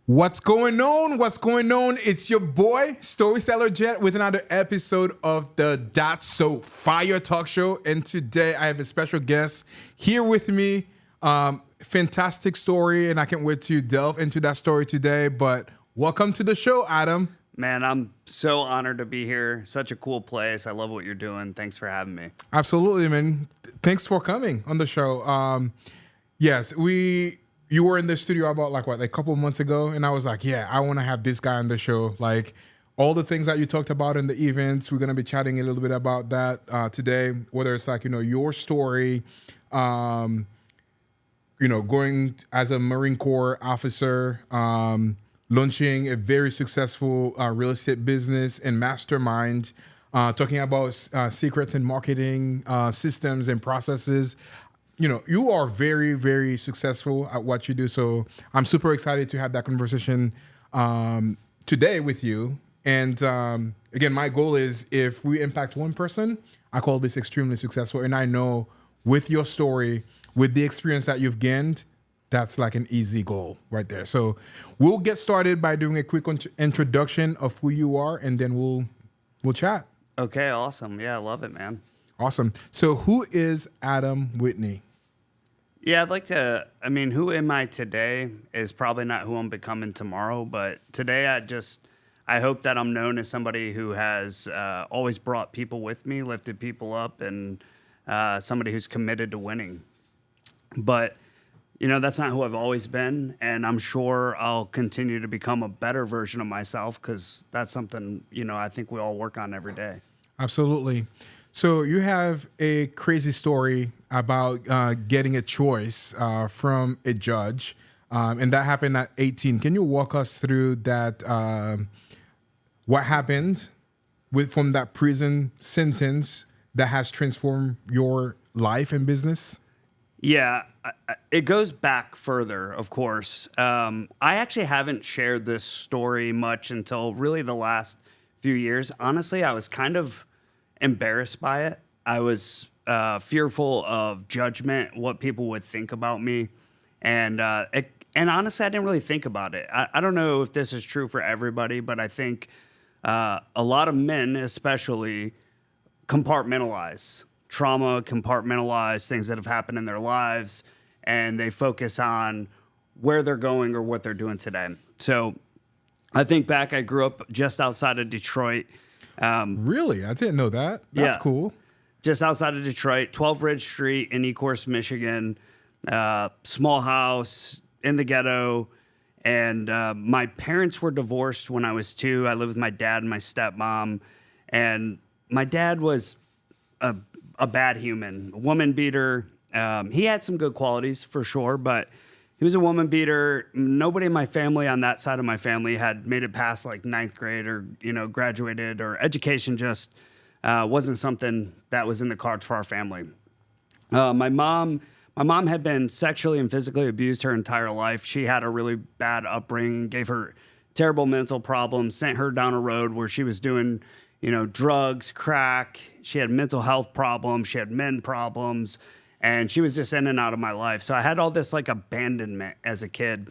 What's going on? What's going on? It's your boy, Storyteller Jet, with another episode of the That's So Fire Talk Show. And today I have a special guest here with me. Fantastic story, and I can't wait to delve into that story today. But welcome to the show, Adam. Man, I'm so honored to be here. Such a cool place. I love what you're doing. Thanks for having me. Absolutely, man. Thanks for coming on the show. Yes, you were in the studio about a couple of months ago, and I was like, yeah, I want to have this guy on the show. Like all the things that you talked about in the events, we're gonna be chatting a little bit about that today. Whether it's your story, going as a Marine Corps officer, launching a very successful real estate business and mastermind, talking about secrets in marketing, systems and processes. You are very, very successful at what you do. So I'm super excited to have that conversation today with you. And again, my goal is if we impact one person, I call this extremely successful. And I know with your story, with the experience that you've gained, that's like an easy goal right there. So we'll get started by doing a quick introduction of who you are, and then we'll chat. Okay, awesome. Yeah, I love it, man. Awesome. So who is Adam Whitney? Yeah, who am I today is probably not who I'm becoming tomorrow, but today I hope that I'm known as somebody who has always brought people with me, lifted people up, and somebody who's committed to winning. But, that's not who I've always been, and I'm sure I'll continue to become a better version of myself because that's something, I think we all work on every day. Absolutely. So you have a crazy story about getting a choice from a judge, and that happened at 18. Can you walk us through that? What happened from that prison sentence that has transformed your life and business? Yeah, it goes back further, of course. I actually haven't shared this story much until really the last few years. Honestly, I was kind of embarrassed by it. I was fearful of judgment, what people would think about me, and honestly, I didn't really think about it. I don't know if this is true for everybody, but I think a lot of men, especially, compartmentalize trauma, compartmentalize things that have happened in their lives, and they focus on where they're going or what they're doing today. So I think back, I grew up just outside of Detroit. Really? I didn't know that. That's cool. Just outside of Detroit, 12 Ridge Street in Ecorse, Michigan. Small house in the ghetto. And my parents were divorced when I was 2. I lived with my dad and my stepmom. And my dad was a bad human, a woman beater. He had some good qualities for sure, but he was a woman beater. Nobody in my family on that side of my family had made it past like 9th grade or, graduated, or education just wasn't something that was in the cards for our family. My mom had been sexually and physically abused her entire life. She had a really bad upbringing, gave her terrible mental problems, sent her down a road where she was doing, drugs, crack. She had mental health problems. She had men problems. And she was just in and out of my life. So I had all this abandonment as a kid.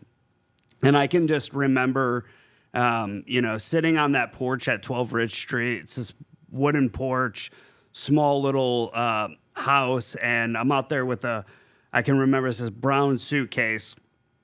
And I can just remember, sitting on that porch at 12 Ridge Street. It's this wooden porch, small little house. And I'm out there with I can remember this brown suitcase.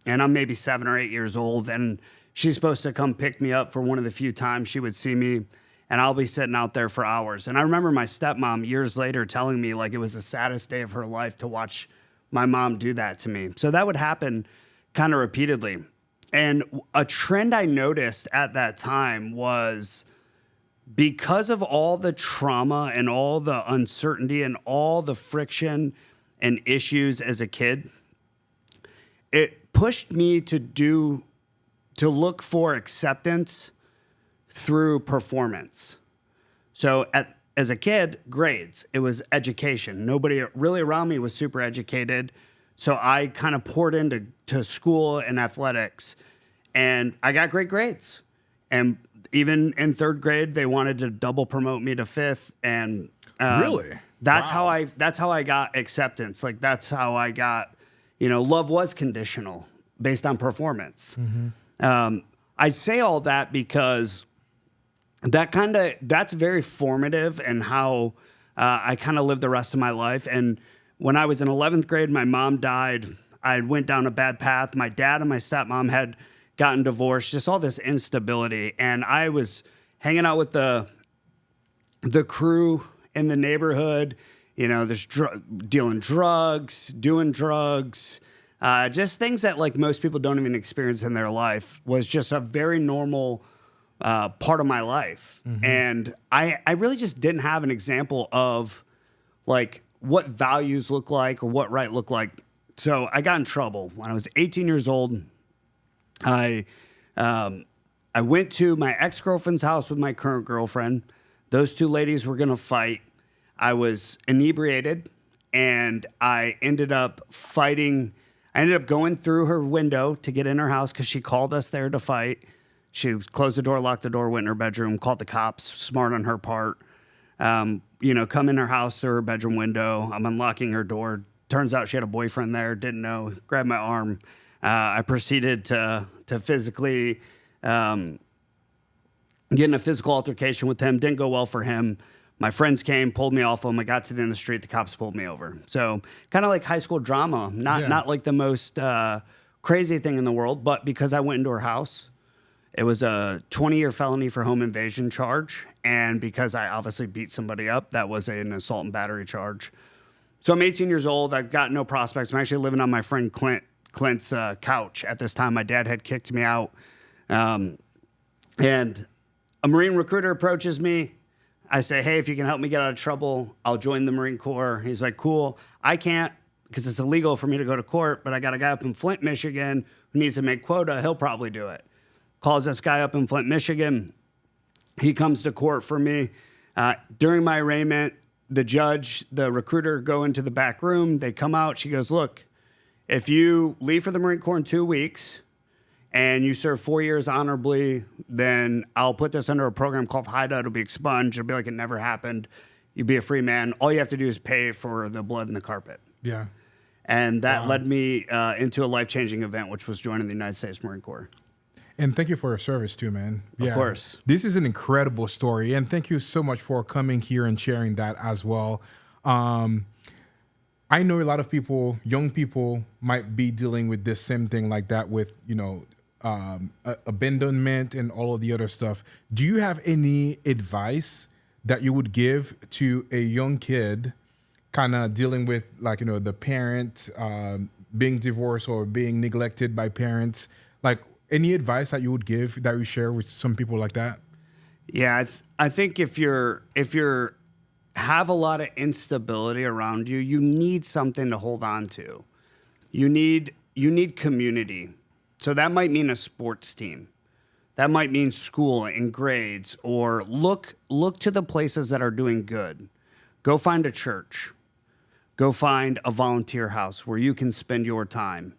And I'm maybe 7 or 8 years old. And she's supposed to come pick me up for one of the few times she would see me. And I'll be sitting out there for hours. And I remember my stepmom years later telling me it was the saddest day of her life to watch my mom do that to me. So that would happen kind of repeatedly. And a trend I noticed at that time was because of all the trauma and all the uncertainty and all the friction and issues as a kid, it pushed me to look for acceptance through performance. So as a kid, grades. It was education. Nobody really around me was super educated. So I kind of poured into school and athletics. And I got great grades. And even in 3rd grade, they wanted to double promote me to 5th. And really? That's Wow. how I got acceptance. That's how I got, love was conditional based on performance. Mm-hmm. I say all that because that's very formative and how I kind of lived the rest of my life. And when I was in 11th grade, my mom died. I went down a bad path. My dad and my stepmom had gotten divorced, just all this instability. And I was hanging out with the crew in the neighborhood, there's dealing drugs, doing drugs, just things that like most people don't even experience in their life was just a very normal part of my life. Mm-hmm. And I really just didn't have an example of like what values look like or what right look like. So I got in trouble when I was 18 years old. I went to my ex-girlfriend's house with my current girlfriend. Those two ladies were going to fight. I was inebriated and I ended up fighting. I ended up going through her window to get in her house because she called us there to fight. She closed the door, locked the door, went in her bedroom, called the cops, smart on her part. Come in her house through her bedroom window. I'm unlocking her door. Turns out she had a boyfriend there, didn't know, grabbed my arm. I proceeded to physically get in a physical altercation with him. Didn't go well for him. My friends came, pulled me off him. I got to the end of the street. The cops pulled me over. So kind of like high school drama, not like the most crazy thing in the world, but because I went into her house, it was a 20-year felony for home invasion charge. And because I obviously beat somebody up, that was an assault and battery charge. So I'm 18 years old. I've got no prospects. I'm actually living on my friend Clint's couch at this time. My dad had kicked me out. And a Marine recruiter approaches me. I say, hey, if you can help me get out of trouble, I'll join the Marine Corps. He's like, cool. I can't because it's illegal for me to go to court, but I got a guy up in Flint, Michigan who needs to make quota. He'll probably do it. Calls this guy up in Flint, Michigan. He comes to court for me. During my arraignment, the judge, the recruiter go into the back room. They come out. She goes, look, if you leave for the Marine Corps in 2 weeks and you serve 4 years honorably, then I'll put this under a program called HIDA. It'll be expunged. It'll be like it never happened. You'll be a free man. All you have to do is pay for the blood in the carpet. Yeah. And that led me into a life-changing event, which was joining the United States Marine Corps. And thank you for your service too, man. Of course. This is an incredible story. And thank you so much for coming here and sharing that as well. I know a lot of people, young people, might be dealing with this same thing like that with, abandonment and all of the other stuff. Do you have any advice that you would give to a young kid kind of dealing with the parent being divorced or being neglected by parents? Like any advice that you would give that you share with some people like that? Yeah, I think if you're have a lot of instability around you, you need something to hold on to. You need community. So that might mean a sports team. That might mean school and grades, or look to the places that are doing good. Go find a church. Go find a volunteer house where you can spend your time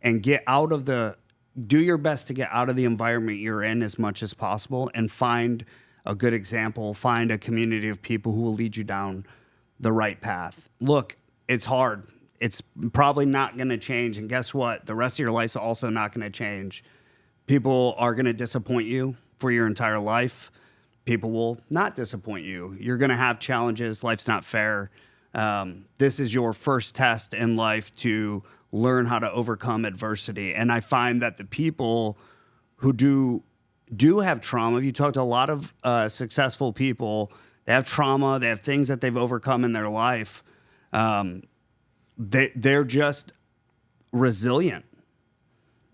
and do your best to get out of the environment you're in as much as possible and find a good example, find a community of people who will lead you down the right path. Look, it's hard. It's probably not going to change. And guess what? The rest of your life's also not going to change. People are going to disappoint you for your entire life. People will not disappoint you. You're going to have challenges. Life's not fair. This is your first test in life to learn how to overcome adversity. And I find that the people who do have trauma, you talk to a lot of successful people, they have trauma, they have things that they've overcome in their life. They're just resilient.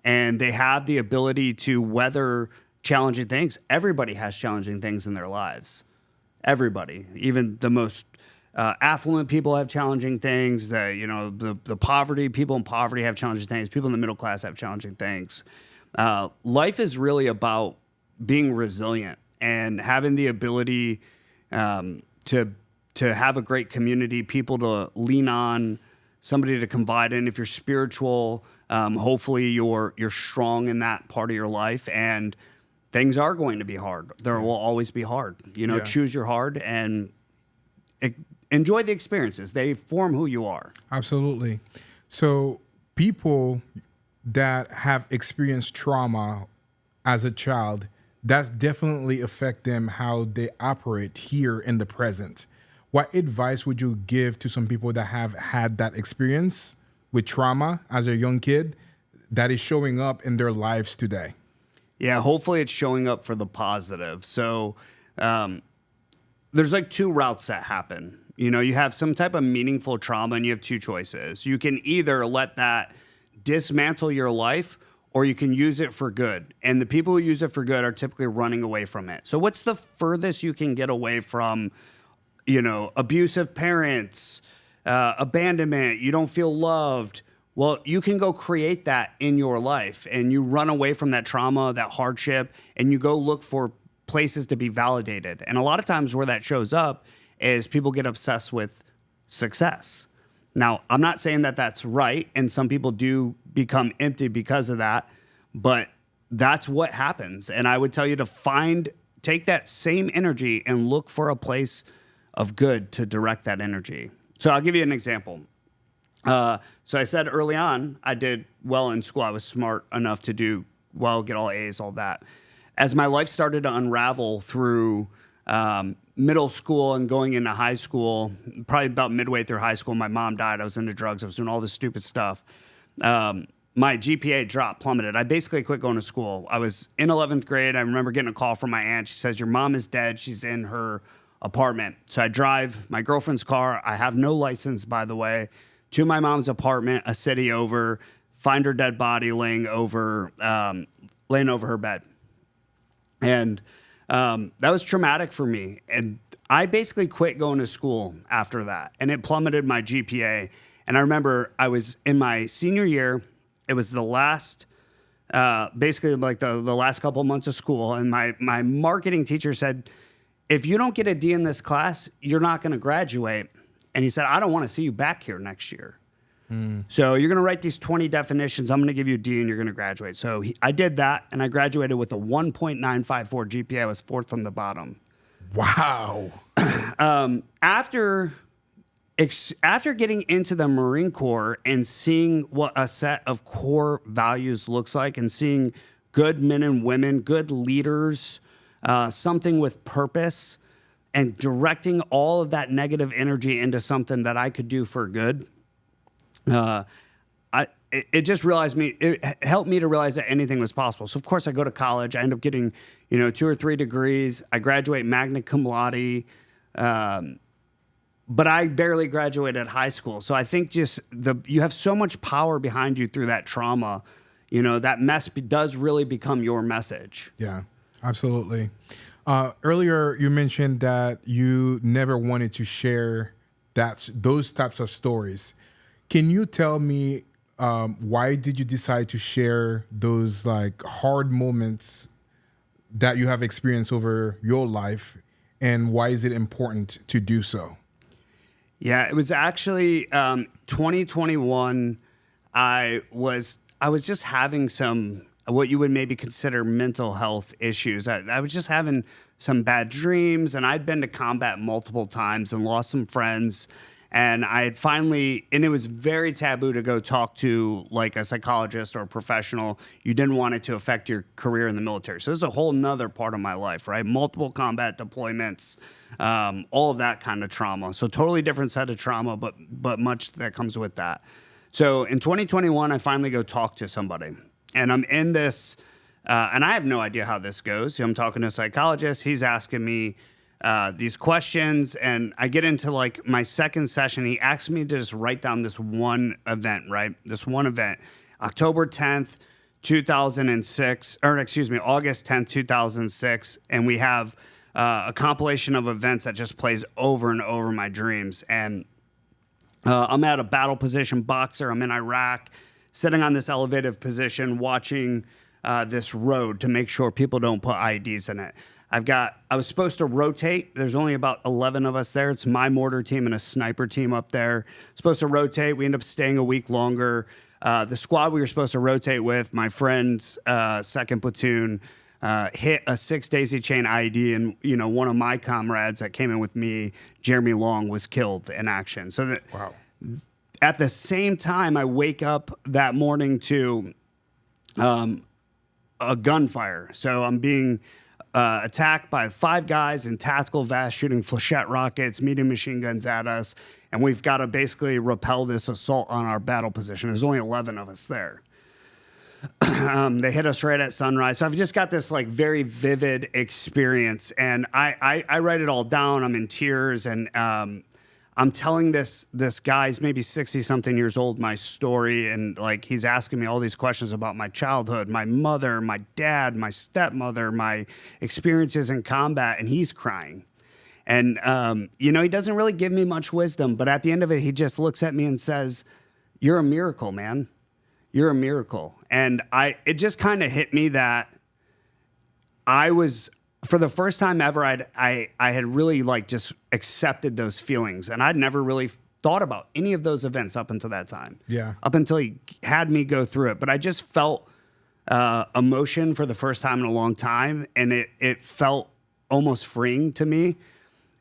And they have the ability to weather challenging things. Everybody has challenging things in their lives. Everybody, even the most affluent people have challenging things. The poverty, people in poverty have challenging things. People in the middle class have challenging things. Life is really about being resilient and having the ability to have a great community, people to lean on, somebody to confide in. If you're spiritual, hopefully you're strong in that part of your life. And things are going to be hard. There will always be hard. Choose your hard and enjoy the experiences. They form who you are. Absolutely. So people that have experienced trauma as a child, that's definitely affect them how they operate here in the present. What advice would you give to some people that have had that experience with trauma as a young kid that is showing up in their lives today? Yeah, hopefully it's showing up for the positive. So there's like two routes that happen. You know, you have some type of meaningful trauma and you have two choices. You can either let that dismantle your life or you can use it for good. And the people who use it for good are typically running away from it. So what's the furthest you can get away from, you know, abusive parents, abandonment, you don't feel loved? Well, you can go create that in your life and you run away from that trauma, that hardship, and you go look for places to be validated. And a lot of times where that shows up is people get obsessed with success. Now, I'm not saying that that's right, and some people do become empty because of that, but that's what happens. And I would tell you to take that same energy and look for a place of good to direct that energy. So I'll give you an example. So I said early on, I did well in school. I was smart enough to do well, get all A's, all that. As my life started to unravel through middle school and going into high school, probably about midway through high school, my mom died. I was into drugs. I was doing all this stupid stuff. My GPA dropped, plummeted. I basically quit going to school. I was in 11th grade. I remember getting a call from my aunt. She says, your mom is dead. She's in her apartment. So I drive my girlfriend's car. I have no license, by the way, to my mom's apartment, a city over, find her dead body laying over her bed. And that was traumatic for me. And I basically quit going to school after that. And it plummeted my GPA. And I remember I was in my senior year. It was the last, basically like the last couple of months of school. And my marketing teacher said, if you don't get a D in this class, you're not going to graduate. And he said, I don't want to see you back here next year. So you're going to write these 20 definitions. I'm going to give you a D and you're going to graduate. So I did that and I graduated with a 1.954 GPA. I was fourth from the bottom. Wow. After getting into the Marine Corps and seeing what a set of core values looks like and seeing good men and women, good leaders, something with purpose, and directing all of that negative energy into something that I could do for good, it helped me to realize that anything was possible. So of course I go to college. I end up getting, 2 or 3 degrees. I graduate magna cum laude, but I barely graduated high school. So I think you have so much power behind you through that trauma. That mess does really become your message. Yeah, absolutely. Earlier, you mentioned that you never wanted to share those types of stories. Can you tell me why did you decide to share those like hard moments that you have experienced over your life, and why is it important to do so? Yeah, it was actually 2021. I was just having some what you would maybe consider mental health issues. I was just having some bad dreams, and I'd been to combat multiple times and lost some friends. And I had finally, and it was very taboo to go talk to like a psychologist or a professional. You didn't want it to affect your career in the military. So this is a whole nother part of my life, right? Multiple combat deployments, all of that kind of trauma. So totally different set of trauma, but much that comes with that. So in 2021, I finally go talk to somebody. And I'm in this, and I have no idea how this goes. I'm talking to a psychologist. He's asking me these questions, and I get into like my second session. He asked me to just write down this one event, right? This one event, October 10th, 2006, or excuse me, August 10th, 2006. And we have a compilation of events that just plays over and over my dreams. And I'm at a battle position boxer. I'm in Iraq, sitting on this elevated position, watching this road to make sure people don't put IEDs in it. I was supposed to rotate. There's only about 11 of us there. It's my mortar team and a sniper team up there. Supposed to rotate. We end up staying a week longer. The squad we were supposed to rotate with, my friend's second platoon, hit a 6 daisy chain IED, and one of my comrades that came in with me, Jeremy Long, was killed in action. So wow. At the same time, I wake up that morning to a gunfire. So I'm being attacked by 5 guys in tactical vests shooting flechette rockets, medium machine guns at us. And we've got to basically repel this assault on our battle position. There's only 11 of us there. They hit us right at sunrise. So I've just got this like very vivid experience. And I write it all down. I'm in tears. And I'm telling this guy, he's maybe 60 something years old, my story. And like, he's asking me all these questions about my childhood, my mother, my dad, my stepmother, my experiences in combat. And he's crying. And, he doesn't really give me much wisdom, but at the end of it, he just looks at me and says, "You're a miracle, man. You're a miracle." And it just kind of hit me that I was, for the first time ever, I had really like just accepted those feelings. And I'd never really thought about any of those events up until that time. Yeah. Up until he had me go through it. But I just felt emotion for the first time in a long time. And it felt almost freeing to me.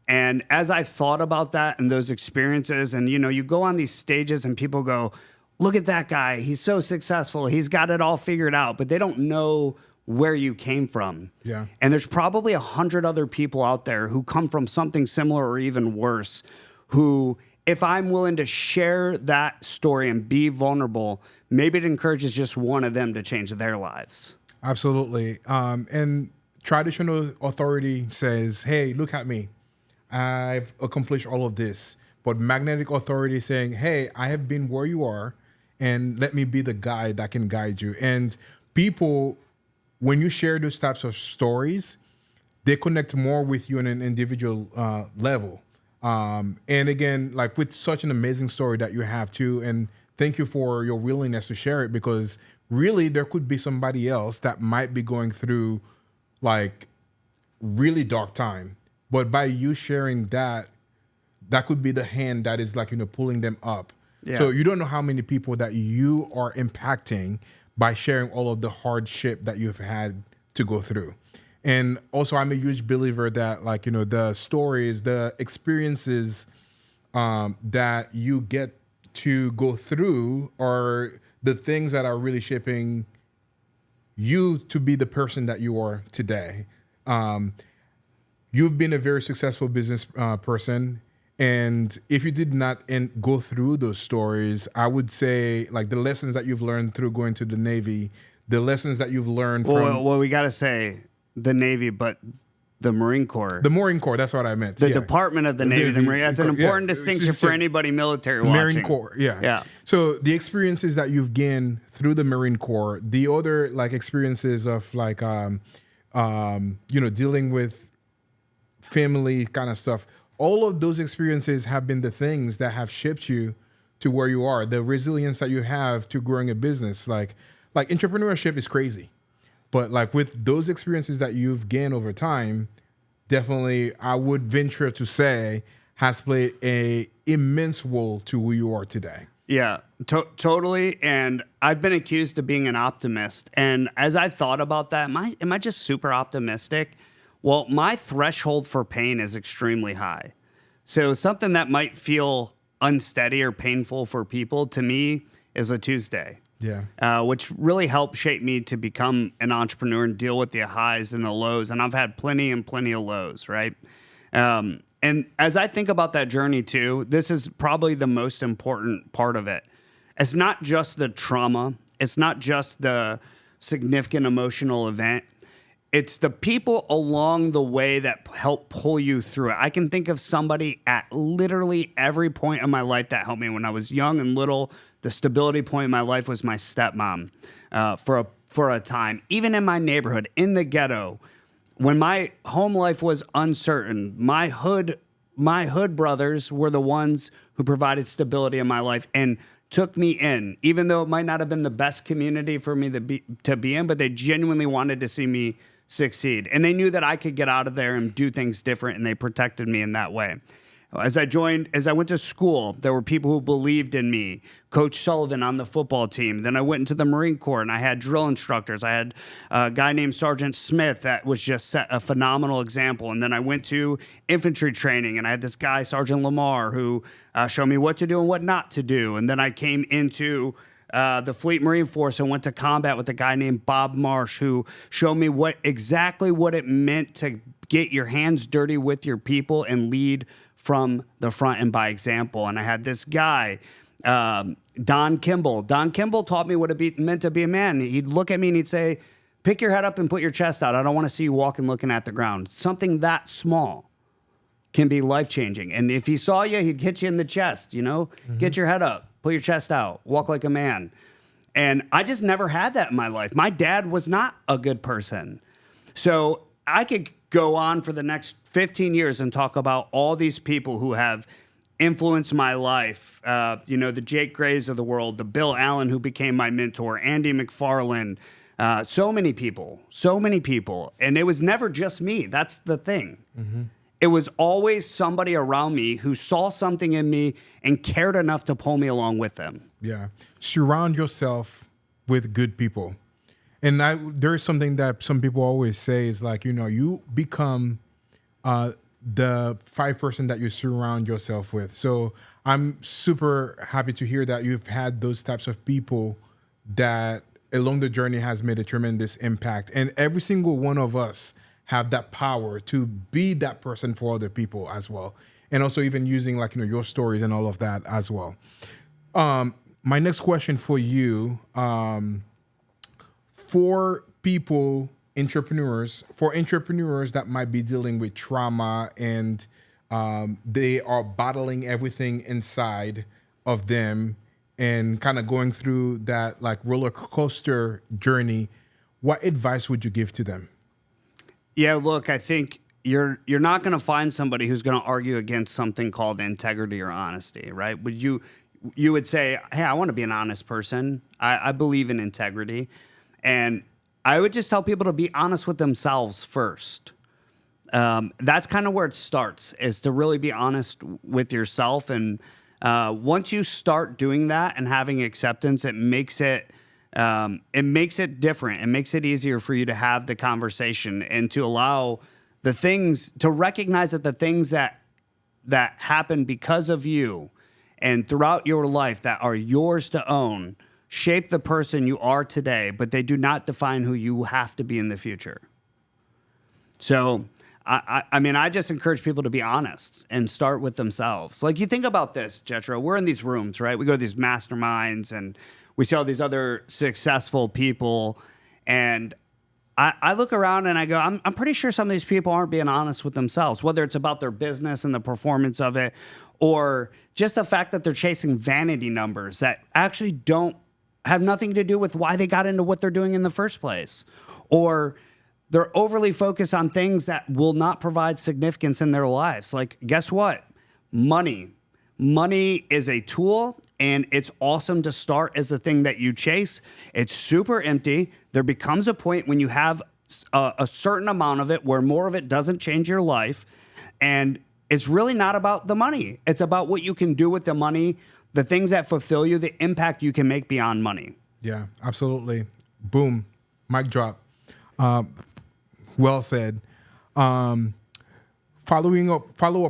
And as I thought about that and those experiences, and, you go on these stages and people go, "Look at that guy. He's so successful. He's got it all figured out," but they don't know where you came from. Yeah. And there's probably 100 other people out there who come from something similar or even worse, who, if I'm willing to share that story and be vulnerable, maybe it encourages just one of them to change their lives. Absolutely. And traditional authority says, "Hey, look at me. I've accomplished all of this." But magnetic authority saying, "Hey, I have been where you are, and let me be the guide that can guide you." And people, when you share those types of stories, they connect more with you on an individual level. And again, like with such an amazing story that you have too, and thank you for your willingness to share it, because really there could be somebody else that might be going through like really dark time. But by you sharing that could be the hand that is like, pulling them up. Yeah. So you don't know how many people that you are impacting by sharing all of the hardship that you've had to go through. And also, I'm a huge believer that like, the stories, the experiences that you get to go through are the things that are really shaping you to be the person that you are today. You've been a very successful business person. And if you did not go through those stories, I would say like the lessons that you've learned through going to the Navy, the lessons that you've learned from... Well, we got to say the Navy, but the Marine Corps. The Marine Corps, that's what I meant. The Department of the Navy. The Marine, that's an important distinction for anybody military watching. Marine Corps, yeah. So the experiences that you've gained through the Marine Corps, the other like experiences of like, dealing with family kind of stuff, all of those experiences have been the things that have shaped you to where you are. The resilience that you have to growing a business, like entrepreneurship is crazy, but like with those experiences that you've gained over time, definitely I would venture to say has played a immense role to who you are today. Yeah, totally. And I've been accused of being an optimist. And as I thought about that, am I just super optimistic? Well, my threshold for pain is extremely high. So something that might feel unsteady or painful for people, to me, is a Tuesday. Yeah. Which really helped shape me to become an entrepreneur and deal with the highs and the lows. And I've had plenty and plenty of lows, right? And as I think about that journey too, this is probably the most important part of it. It's not just the trauma. It's not just the significant emotional event. It's the people along the way that help pull you through it. I can think of somebody at literally every point in my life that helped me. When I was young and little, the stability point in my life was my stepmom for a time. Even in my neighborhood, in the ghetto, when my home life was uncertain, my hood brothers were the ones who provided stability in my life and took me in, even though it might not have been the best community for me to be in, but they genuinely wanted to see me succeed. And they knew that I could get out of there and do things different, and they protected me in that way. As I went to school, there were people who believed in me. Coach Sullivan on the football team. Then I went into the Marine Corps and I had drill instructors. I had a guy named Sergeant Smith that was just set a phenomenal example. And then I went to infantry training and I had this guy, Sergeant Lamar, who showed me what to do and what not to do. And then I came into the Fleet Marine Force and went to combat with a guy named Bob Marsh, who showed me exactly what it meant to get your hands dirty with your people and lead from the front and by example. And I had this guy, Don Kimball. Don Kimball taught me what it meant to be a man. He'd look at me and he'd say, pick your head up and put your chest out. I don't want to see you walking looking at the ground. Something that small can be life-changing. And if he saw you, he'd hit you in the chest, Get your head up, put your chest out, walk like a man. And I just never had that in my life. My dad was not a good person. So I could go on for the next 15 years and talk about all these people who have influenced my life. The Jake Grays of the world, the Bill Allen who became my mentor, Andy McFarland, so many people. And it was never just me. That's the thing. Mm-hmm. It was always somebody around me who saw something in me and cared enough to pull me along with them. Yeah. Surround yourself with good people. And there is something that some people always say is like, you become the 5% that you surround yourself with. So I'm super happy to hear that you've had those types of people that along the journey has made a tremendous impact. And every single one of us have that power to be that person for other people as well. And also even using your stories and all of that as well. My next question for you, for entrepreneurs that might be dealing with trauma and they are battling everything inside of them and kind of going through that roller coaster journey, what advice would you give to them? Yeah, look, I think you're not going to find somebody who's going to argue against something called integrity or honesty, right? You would say, hey, I want to be an honest person. I believe in integrity. And I would just tell people to be honest with themselves first. That's kind of where it starts, is to really be honest with yourself. And once you start doing that and having acceptance, it makes it different. It makes it easier for you to have the conversation and to allow the things, to recognize that the things that happen because of you and throughout your life that are yours to own shape the person you are today, but they do not define who you have to be in the future. So I just encourage people to be honest and start with themselves. Like, you think about this, Jetro, we're in these rooms, right? We go to these masterminds and we see all these other successful people. And I look around and I go, I'm pretty sure some of these people aren't being honest with themselves, whether it's about their business and the performance of it, or just the fact that they're chasing vanity numbers that actually don't have nothing to do with why they got into what they're doing in the first place. Or they're overly focused on things that will not provide significance in their lives. Like, guess what? Money is a tool, and it's awesome to start as the thing that you chase. It's super empty. There becomes a point when you have a certain amount of it where more of it doesn't change your life. And it's really not about the money. It's about what you can do with the money, the things that fulfill you, the impact you can make beyond money. Yeah, absolutely. Boom. Mic drop. Well said. Follow-up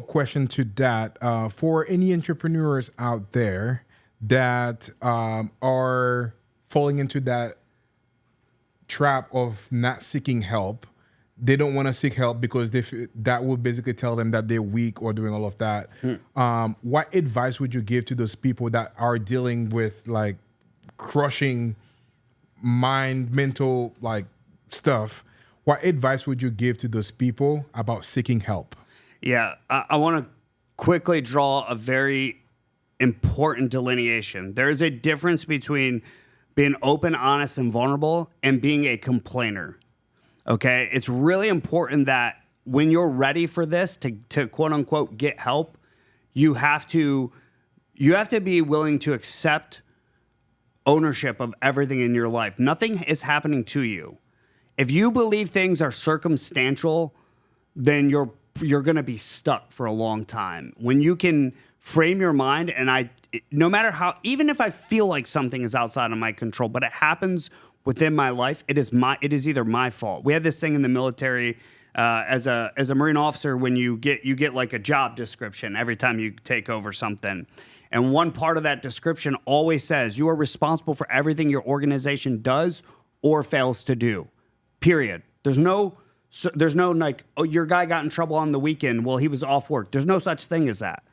question to that. For any entrepreneurs out there that are falling into that trap of not seeking help, they don't want to seek help because that will basically tell them that they're weak or doing all of that. What advice would you give to those people that are dealing with crushing mental stuff? What advice would you give to those people about seeking help? Yeah, I want to quickly draw a very important delineation. There is a difference between being open, honest, and vulnerable and being a complainer. Okay? It's really important that when you're ready for this to quote unquote get help, you have to be willing to accept ownership of everything in your life. Nothing is happening to you. If you believe things are circumstantial, then you're going to be stuck for a long time. When you can frame your mind, and no matter how, even if I feel like something is outside of my control, but it happens within my life, it is either my fault. We had this thing in the military as a Marine officer when you get like a job description every time you take over something. And one part of that description always says you are responsible for everything your organization does or fails to do. Period. There's no like, oh, your guy got in trouble on the weekend. Well, he was off work. There's no such thing as that.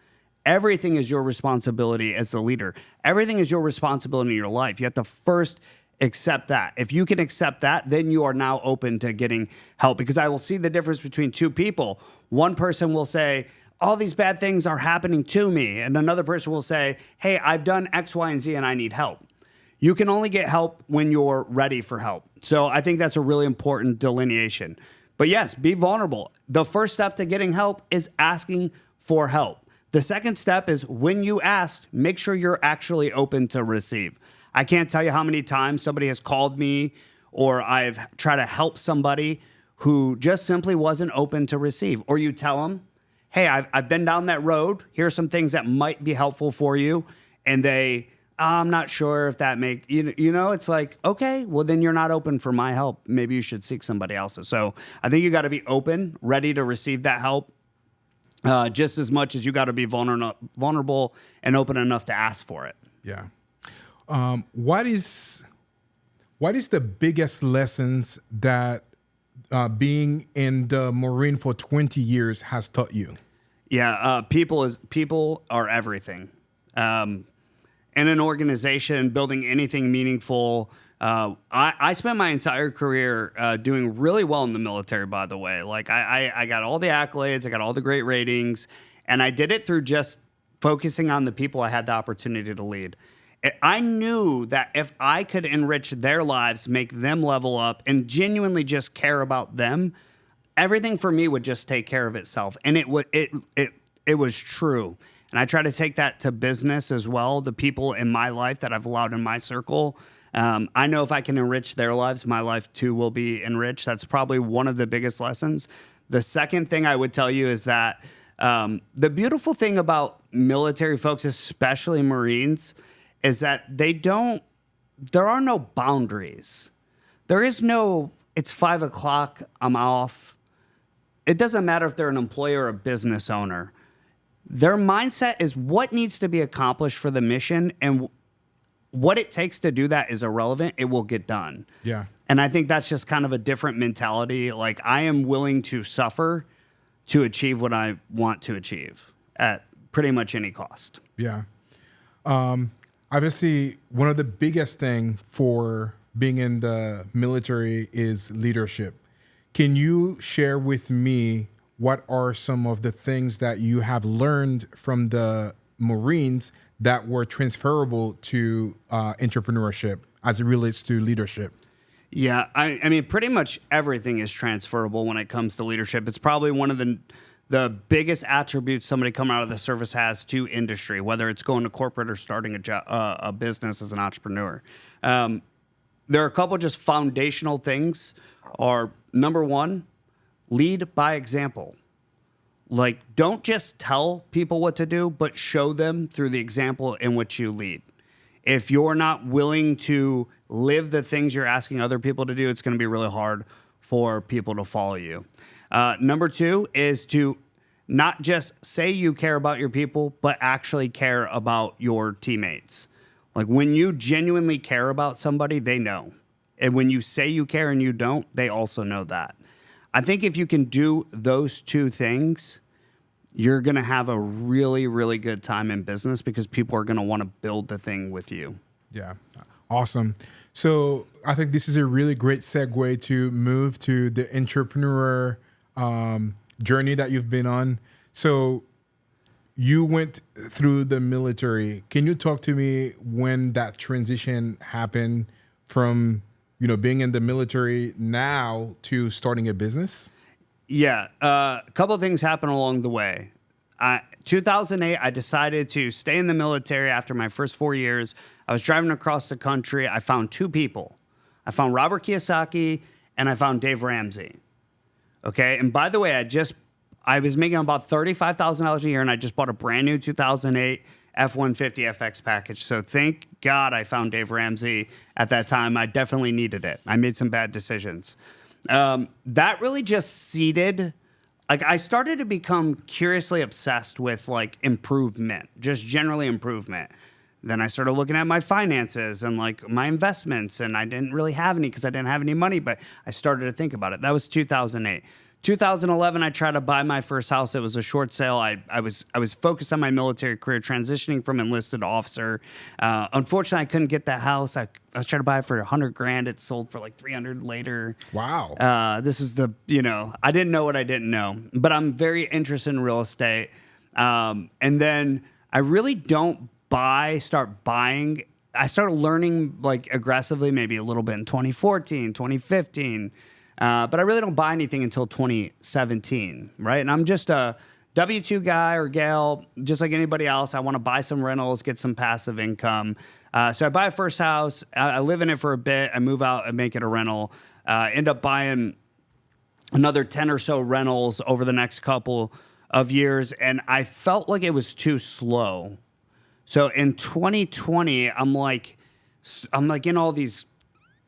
Everything is your responsibility as the leader. Everything is your responsibility in your life. You have to first accept that. If you can accept that, then you are now open to getting help, because I will see the difference between two people. One person will say, all these bad things are happening to me. And another person will say, hey, I've done X, Y, and Z and I need help. You can only get help when you're ready for help. So I think that's a really important delineation. But yes, be vulnerable. The first step to getting help is asking for help. The second step is when you ask, make sure you're actually open to receive. I can't tell you how many times somebody has called me or I've tried to help somebody who just simply wasn't open to receive. Or you tell them, hey, I've been down that road. Here are some things that might be helpful for you. And they, I'm not sure if that it's like, okay, well, then you're not open for my help. Maybe you should seek somebody else's. So I think you got to be open, ready to receive that help. Just as much as you got to be vulnerable and open enough to ask for it. Yeah. What is the biggest lessons that being in the Marine for 20 years has taught you? Yeah, people are everything. In an organization, building anything meaningful. I spent my entire career doing really well in the military, by the way. Like I got all the accolades, I got all the great ratings, and I did it through just focusing on the people I had the opportunity to lead. I knew that if I could enrich their lives, make them level up, and genuinely just care about them, everything for me would just take care of itself. And it was true. And I try to take that to business as well. The people in my life that I've allowed in my circle, I know if I can enrich their lives, my life too will be enriched. That's probably one of the biggest lessons. The second thing I would tell you is that the beautiful thing about military folks, especially Marines, is that there are no boundaries. There is no, it's 5 o'clock, I'm off. It doesn't matter if they're an employer or a business owner. Their mindset is what needs to be accomplished for the mission, and what it takes to do that is irrelevant. It will get done. Yeah. And I think that's just kind of a different mentality. Like, I am willing to suffer to achieve what I want to achieve at pretty much any cost. Yeah. Obviously, one of the biggest thing for being in the military is leadership. Can you share with me what are some of the things that you have learned from the Marines that were transferable to entrepreneurship as it relates to leadership? Yeah, I mean, pretty much everything is transferable when it comes to leadership. It's probably one of the biggest attributes somebody coming out of the service has to industry, whether it's going to corporate or starting a business as an entrepreneur. There are a couple just foundational things. Number one, lead by example. Like, don't just tell people what to do, but show them through the example in which you lead. If you're not willing to live the things you're asking other people to do, it's going to be really hard for people to follow you. Number two is to not just say you care about your people, but actually care about your teammates. Like, when you genuinely care about somebody, they know. And when you say you care and you don't, they also know that. I think if you can do those two things, you're going to have a really, really good time in business, because people are going to want to build the thing with you. Yeah. Awesome. So I think this is a really great segue to move to the entrepreneur journey that you've been on. So you went through the military. Can you talk to me when that transition happened from, being in the military now to starting a business? Yeah, a couple of things happened along the way. 2008, I decided to stay in the military after my first 4 years. I was driving across the country. I found two people. I found Robert Kiyosaki and I found Dave Ramsey. Okay, and by the way, I was making about $35,000 a year, and I just bought a brand new 2008 F-150 FX package. So thank God I found Dave Ramsey at that time. I definitely needed it. I made some bad decisions. That really just seeded like I started to become curiously obsessed with like improvement, just generally improvement. Then I started looking at my finances and like my investments, and I didn't really have any because I didn't have any money, but I started to think about it. That was 2008. 2011, I tried to buy my first house. It was a short sale. I was focused on my military career, transitioning from enlisted officer. Unfortunately, I couldn't get that house. I was trying to buy it for $100,000. It sold for like 300 later. Wow. This is I didn't know what I didn't know, but I'm very interested in real estate. And then I really don't start buying. I started learning like aggressively, maybe a little bit in 2014, 2015. But I really don't buy anything until 2017, right? And I'm just a W-2 guy or gal, just like anybody else. I want to buy some rentals, get some passive income. So I buy a first house. I live in it for a bit. I move out and make it a rental. End up buying another 10 or so rentals over the next couple of years. And I felt like it was too slow. So in 2020, I'm like in all these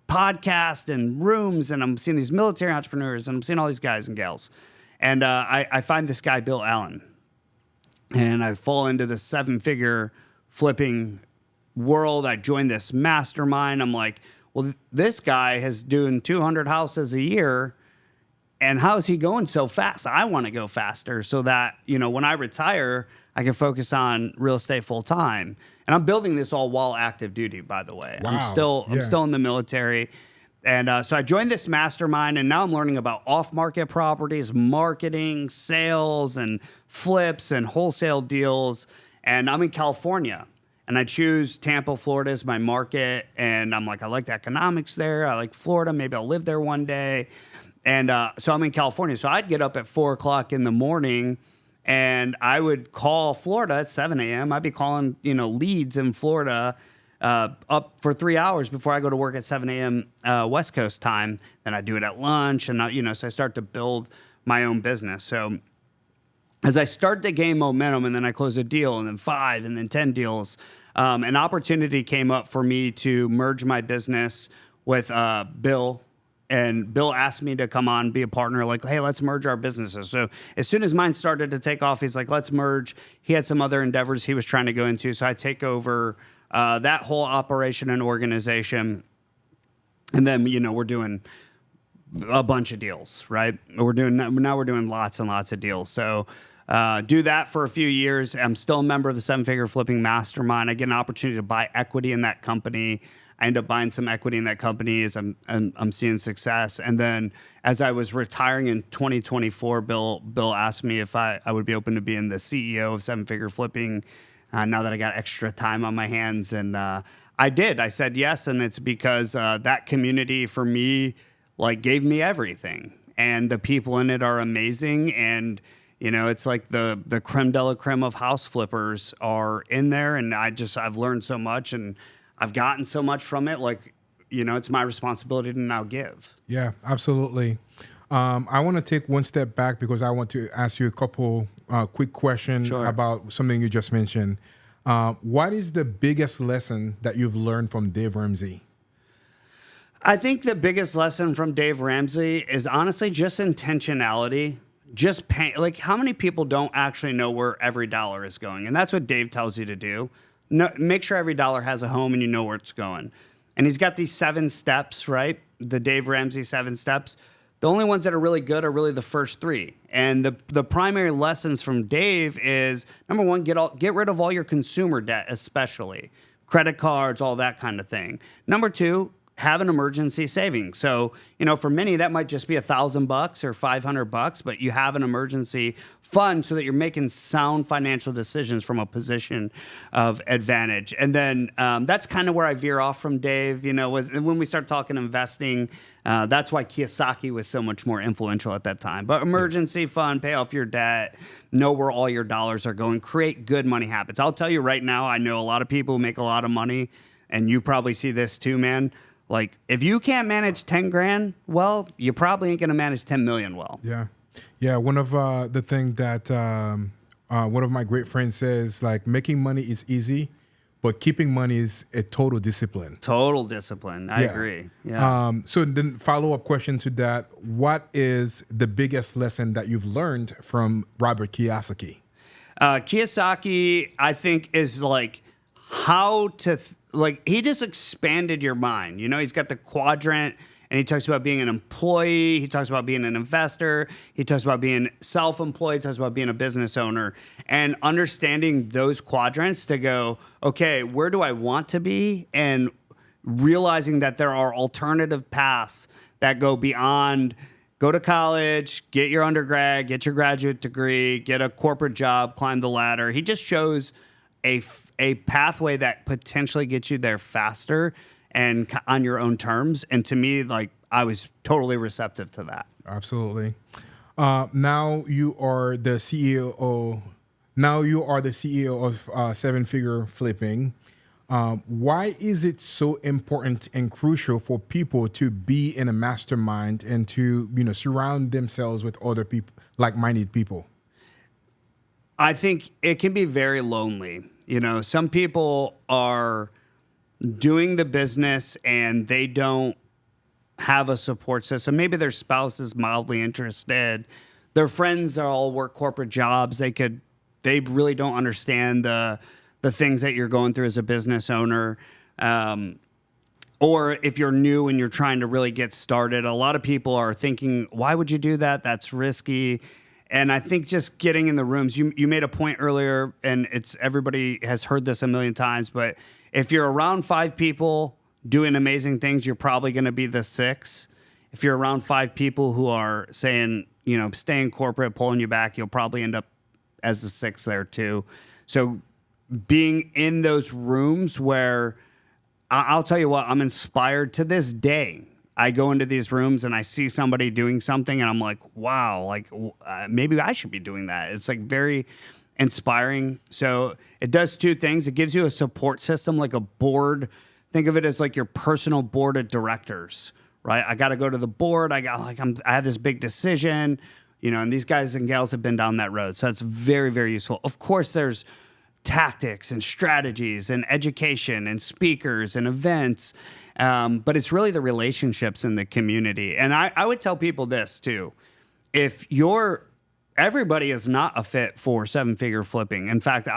podcasts and rooms, and I'm seeing these military entrepreneurs, and I'm seeing all these guys and gals. And I find this guy, Bill Allen, and I fall into the 7-figure flipping world. I joined this mastermind. I'm like, well, this guy is doing 200 houses a year, and how is he going so fast? I want to go faster so that, when I retire, I can focus on real estate full time. And I'm building this all while active duty, by the way. Wow. I'm still in the military. And so I joined this mastermind, and now I'm learning about off-market properties, marketing, sales, and flips and wholesale deals. And I'm in California, and I choose Tampa, Florida as my market. And I'm like, I like the economics there. I like Florida. Maybe I'll live there one day. And so I'm in California. So I'd get up at 4 o'clock in the morning, and I would call Florida at 7 a.m. I'd be calling, leads in Florida up for 3 hours before I go to work at 7 a.m. West Coast time. Then I do it at lunch, and so I start to build my own business. So as I start to gain momentum, and then I close a deal, and then 5, and then 10 deals, an opportunity came up for me to merge my business with Bill. And Bill asked me to come on, be a partner, like, hey, let's merge our businesses. So as soon as mine started to take off, he's like, let's merge. He had some other endeavors he was trying to go into. So I take over that whole operation and organization. And then, we're doing a bunch of deals, right? Now we're doing lots and lots of deals. So do that for a few years. I'm still a member of the 7-figure flipping mastermind. I get an opportunity to buy equity in that company. I end up buying some equity in that company as I'm seeing success. And then as I was retiring in 2024, Bill asked me if I would be open to being the CEO of 7-figure flipping now that I got extra time on my hands. And I did. I said yes. And it's because that community for me gave me everything. And the people in it are amazing. And it's like the creme de la creme of house flippers are in there. And I've learned so much, and I've gotten so much from it. It's my responsibility to now give. Yeah, absolutely. I want to take one step back because I want to ask you a couple quick questions about something you just mentioned. What is the biggest lesson that you've learned from Dave Ramsey? I think the biggest lesson from Dave Ramsey is honestly just intentionality. Just how many people don't actually know where every dollar is going? And that's what Dave tells you to do. No, make sure every dollar has a home and you know where it's going. And he's got these 7 steps, right? The Dave Ramsey 7 steps. The only ones that are really good are really the first 3. And the primary lessons from Dave is, number 1, get rid of all your consumer debt, especially credit cards, all that kind of thing. Number 2, have an emergency savings. So, for many, that might just be $1,000 or $500, but you have an emergency fund so that you're making sound financial decisions from a position of advantage. And then that's kind of where I veer off from Dave, was when we start talking investing. That's why Kiyosaki was so much more influential at that time. But emergency fund, pay off your debt, know where all your dollars are going, create good money habits. I'll tell you right now, I know a lot of people who make a lot of money, and you probably see this too, man. If you can't manage 10 grand well, you probably ain't going to manage 10 million well. Yeah. Yeah. One of the things that one of my great friends says, making money is easy, but keeping money is a total discipline. Total discipline. I agree. Yeah. So then follow-up question to that. What is the biggest lesson that you've learned from Robert Kiyosaki? Kiyosaki, I think, is like how to, he just expanded your mind. You know, he's got the quadrant, and he talks about being an employee. He talks about being an investor. He talks about being self-employed. He talks about being a business owner, and understanding those quadrants to go, okay, where do I want to be? And realizing that there are alternative paths that go beyond go to college, get your undergrad, get your graduate degree, get a corporate job, climb the ladder. He just shows a pathway that potentially gets you there faster and on your own terms. And to me, like, I was totally receptive to that. Absolutely. Now you are the CEO. Now you are the CEO of Seven Figure Flipping. Why is it so important and crucial for people to be in a mastermind and to, surround themselves with other people, like-minded people? I think it can be very lonely. Some people are doing the business and they don't have a support system. Maybe their spouse is mildly interested. Their friends all work corporate jobs. They really don't understand the things that you're going through as a business owner. Or if you're new and you're trying to really get started, a lot of people are thinking, why would you do that? That's risky. And I think just getting in the rooms, you made a point earlier, and everybody has heard this a million times, but if you're around 5 people doing amazing things, you're probably going to be the 6. If you're around 5 people who are saying, stay in corporate, pulling you back, you'll probably end up as the 6 there too. So being in those rooms where, I'll tell you what, I'm inspired to this day. I go into these rooms and I see somebody doing something and I'm like, wow, maybe I should be doing that. It's like very inspiring. So it does 2 things. It gives you a support system, like a board. Think of it as like your personal board of directors, right? I got to go to the board. I have this big decision, and these guys and gals have been down that road. So that's very, very useful. Of course, there's tactics and strategies and education and speakers and events. But it's really the relationships in the community. And I would tell people this too. If everybody is not a fit for 7-figure flipping. In fact,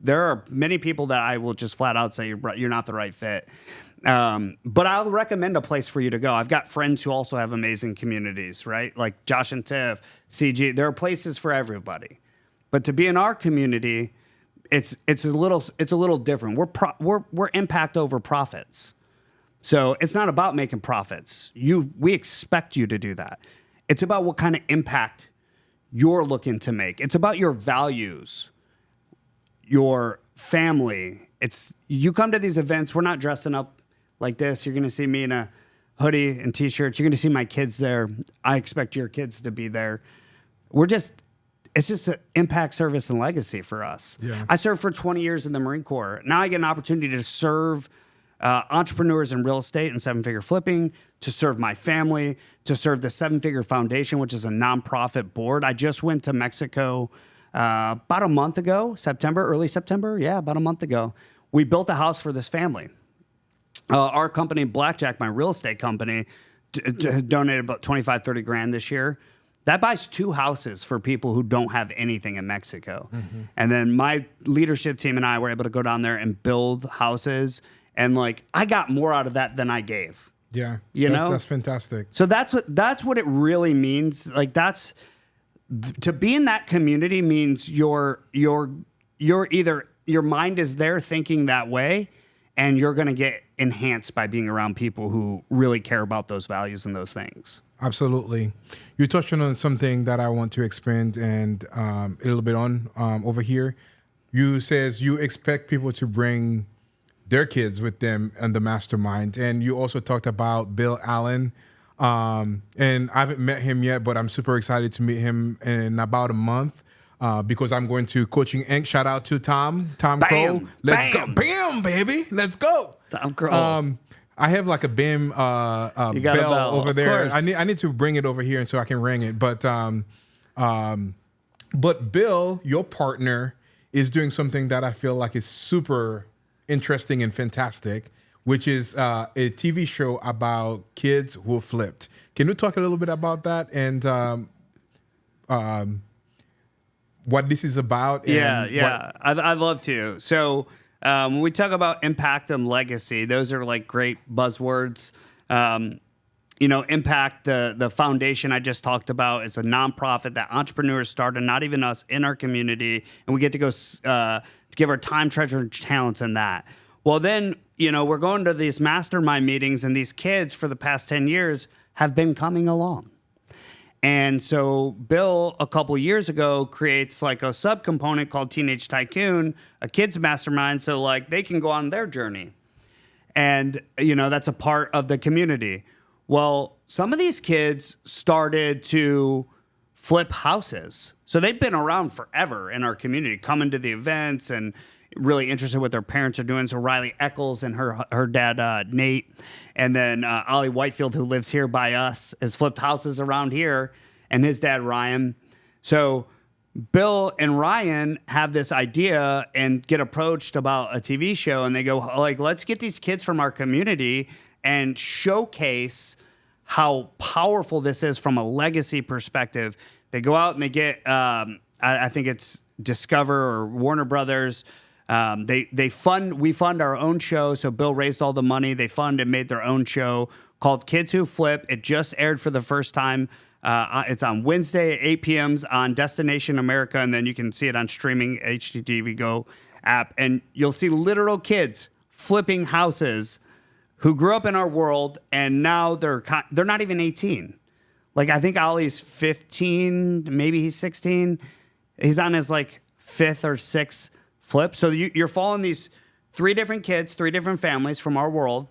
there are many people that I will just flat out say you're not the right fit. But I'll recommend a place for you to go. I've got friends who also have amazing communities, right? Like Josh and Tiff, CG. There are places for everybody. But to be in our community, it's a little different. We're impact over profits. So it's not about making profits. We expect you to do that. It's about what kind of impact you're looking to make. It's about your values, your family. You come to these events, we're not dressing up like this. You're going to see me in a hoodie and t-shirts. You're going to see my kids there. I expect your kids to be there. It's just an impact, service, and legacy for us. Yeah. I served for 20 years in the Marine Corps. Now I get an opportunity to serve entrepreneurs in real estate and 7-figure flipping, to serve my family, to serve the 7-Figure Foundation, which is a nonprofit board. I just went to Mexico about a month ago, early September. Yeah, about a month ago. We built a house for this family. Our company, Blackjack, my real estate company, donated about 25, 30 grand this year. That buys 2 houses for people who don't have anything in Mexico. Mm-hmm. And then my leadership team and I were able to go down there and build houses. And I got more out of that than I gave. Yeah. Know? That's fantastic. So that's what it really means. To be in that community means you're either your mind is there thinking that way, and you're going to get enhanced by being around people who really care about those values and those things. Absolutely. You're touching on something that I want to expand and a little bit on over here. You says you expect people to bring their kids with them and the mastermind. And you also talked about Bill Allen. And I haven't met him yet, but I'm super excited to meet him in about a month because I'm going to Coaching Inc. Shout out to Tom Crow. Let's go. Bam, baby. Let's go. Tom Crow. I have like a BIM bell over there. I need to bring it over here so I can ring it. But Bill, your partner, is doing something that I feel like is super interesting and fantastic, which is a TV show about kids who flipped. Can you talk a little bit about that and what this is about? Yeah. I'd love to. So when we talk about impact and legacy, those are like great buzzwords. Impact, the foundation I just talked about, is a nonprofit that entrepreneurs started, not even us, in our community, and we get to go to give our time, treasure, and talents in that. Well, then, we're going to these mastermind meetings, and these kids for the past 10 years have been coming along. And so Bill, a couple years ago, creates like a subcomponent called Teenage Tycoon, a kids mastermind, so like they can go on their journey. And, that's a part of the community. Well, some of these kids started to flip houses. So they've been around forever in our community, coming to the events and really interested in what their parents are doing. So Riley Eccles and her dad, Nate, and then Ollie Whitefield, who lives here by us, has flipped houses around here, and his dad, Ryan. So Bill and Ryan have this idea and get approached about a TV show, and they go, like, let's get these kids from our community and showcase how powerful this is from a legacy perspective. They go out and they get, I think it's Discover or Warner Brothers. We fund our own show. So Bill raised all the money. They fund and made their own show called Kids Who Flip. It just aired for the first time. It's on Wednesday at 8 p.m. on Destination America, and then you can see it on streaming HDTV Go app. And you'll see literal kids flipping houses who grew up in our world, and now they're not even 18. Like, I think Ollie's 15, maybe he's 16. He's on his like fifth or sixth flip. So you're following these 3 different kids, 3 different families from our world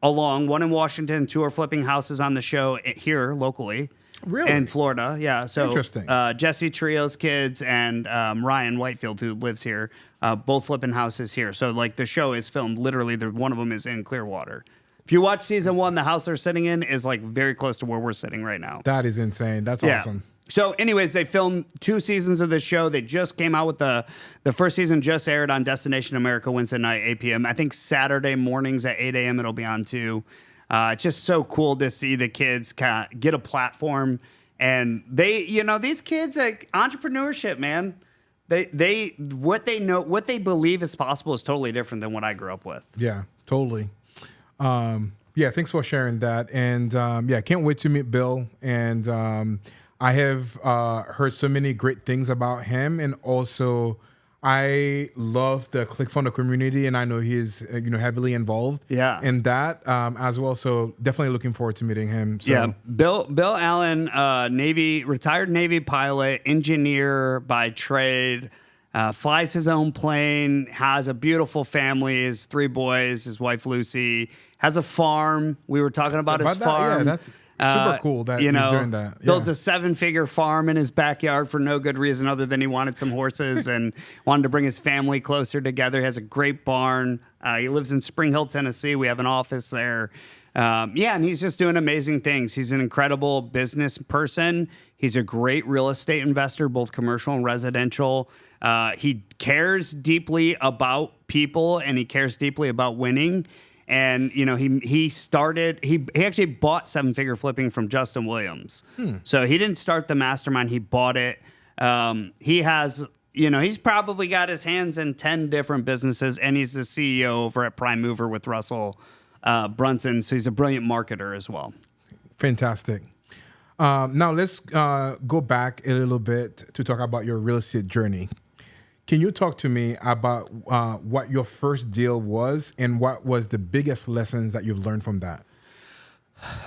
along. One in Washington, 2 are flipping houses on the show here locally. Really? In Florida, yeah. So interesting. Jesse Trio's kids and Ryan Whitefield, who lives here, both flipping houses here. So like the show is filmed literally. One of them is in Clearwater. If you watch season 1, the house they're sitting in is like very close to where we're sitting right now. That is insane. That's awesome. So anyways, they filmed 2 seasons of the show. They just came out with the first season, just aired on Destination America Wednesday night, 8 p.m. I think Saturday mornings at 8 a.m. it'll be on too. It's just so cool to see the kids get a platform, and they, these kids, like, entrepreneurship, man. What they believe is possible is totally different than what I grew up with. Yeah, totally. Thanks for sharing that, and can't wait to meet Bill. And I have heard so many great things about him, and also I love the ClickFunnels community, and I know he's heavily involved in that as well. So definitely looking forward to meeting him. So. Yeah, Bill Allen, retired Navy pilot, engineer by trade, flies his own plane, has a beautiful family, his 3 boys, his wife Lucy, has a farm. We were talking about his farm. Yeah, that's super cool that he's doing that. Yeah. Builds a 7-figure farm in his backyard for no good reason other than he wanted some horses and wanted to bring his family closer together. He has a great barn. He lives in Spring Hill, Tennessee. We have an office there. And he's just doing amazing things. He's an incredible business person. He's a great real estate investor, both commercial and residential. He cares deeply about people, and he cares deeply about winning. And, he actually bought 7-figure flipping from Justin Williams. So he didn't start the mastermind. He bought it. He has, he's probably got his hands in 10 different businesses, and he's the CEO over at Prime Mover with Russell Brunson. So he's a brilliant marketer as well. Fantastic. Now let's go back a little bit to talk about your real estate journey. Can you talk to me about what your first deal was and what was the biggest lessons that you've learned from that?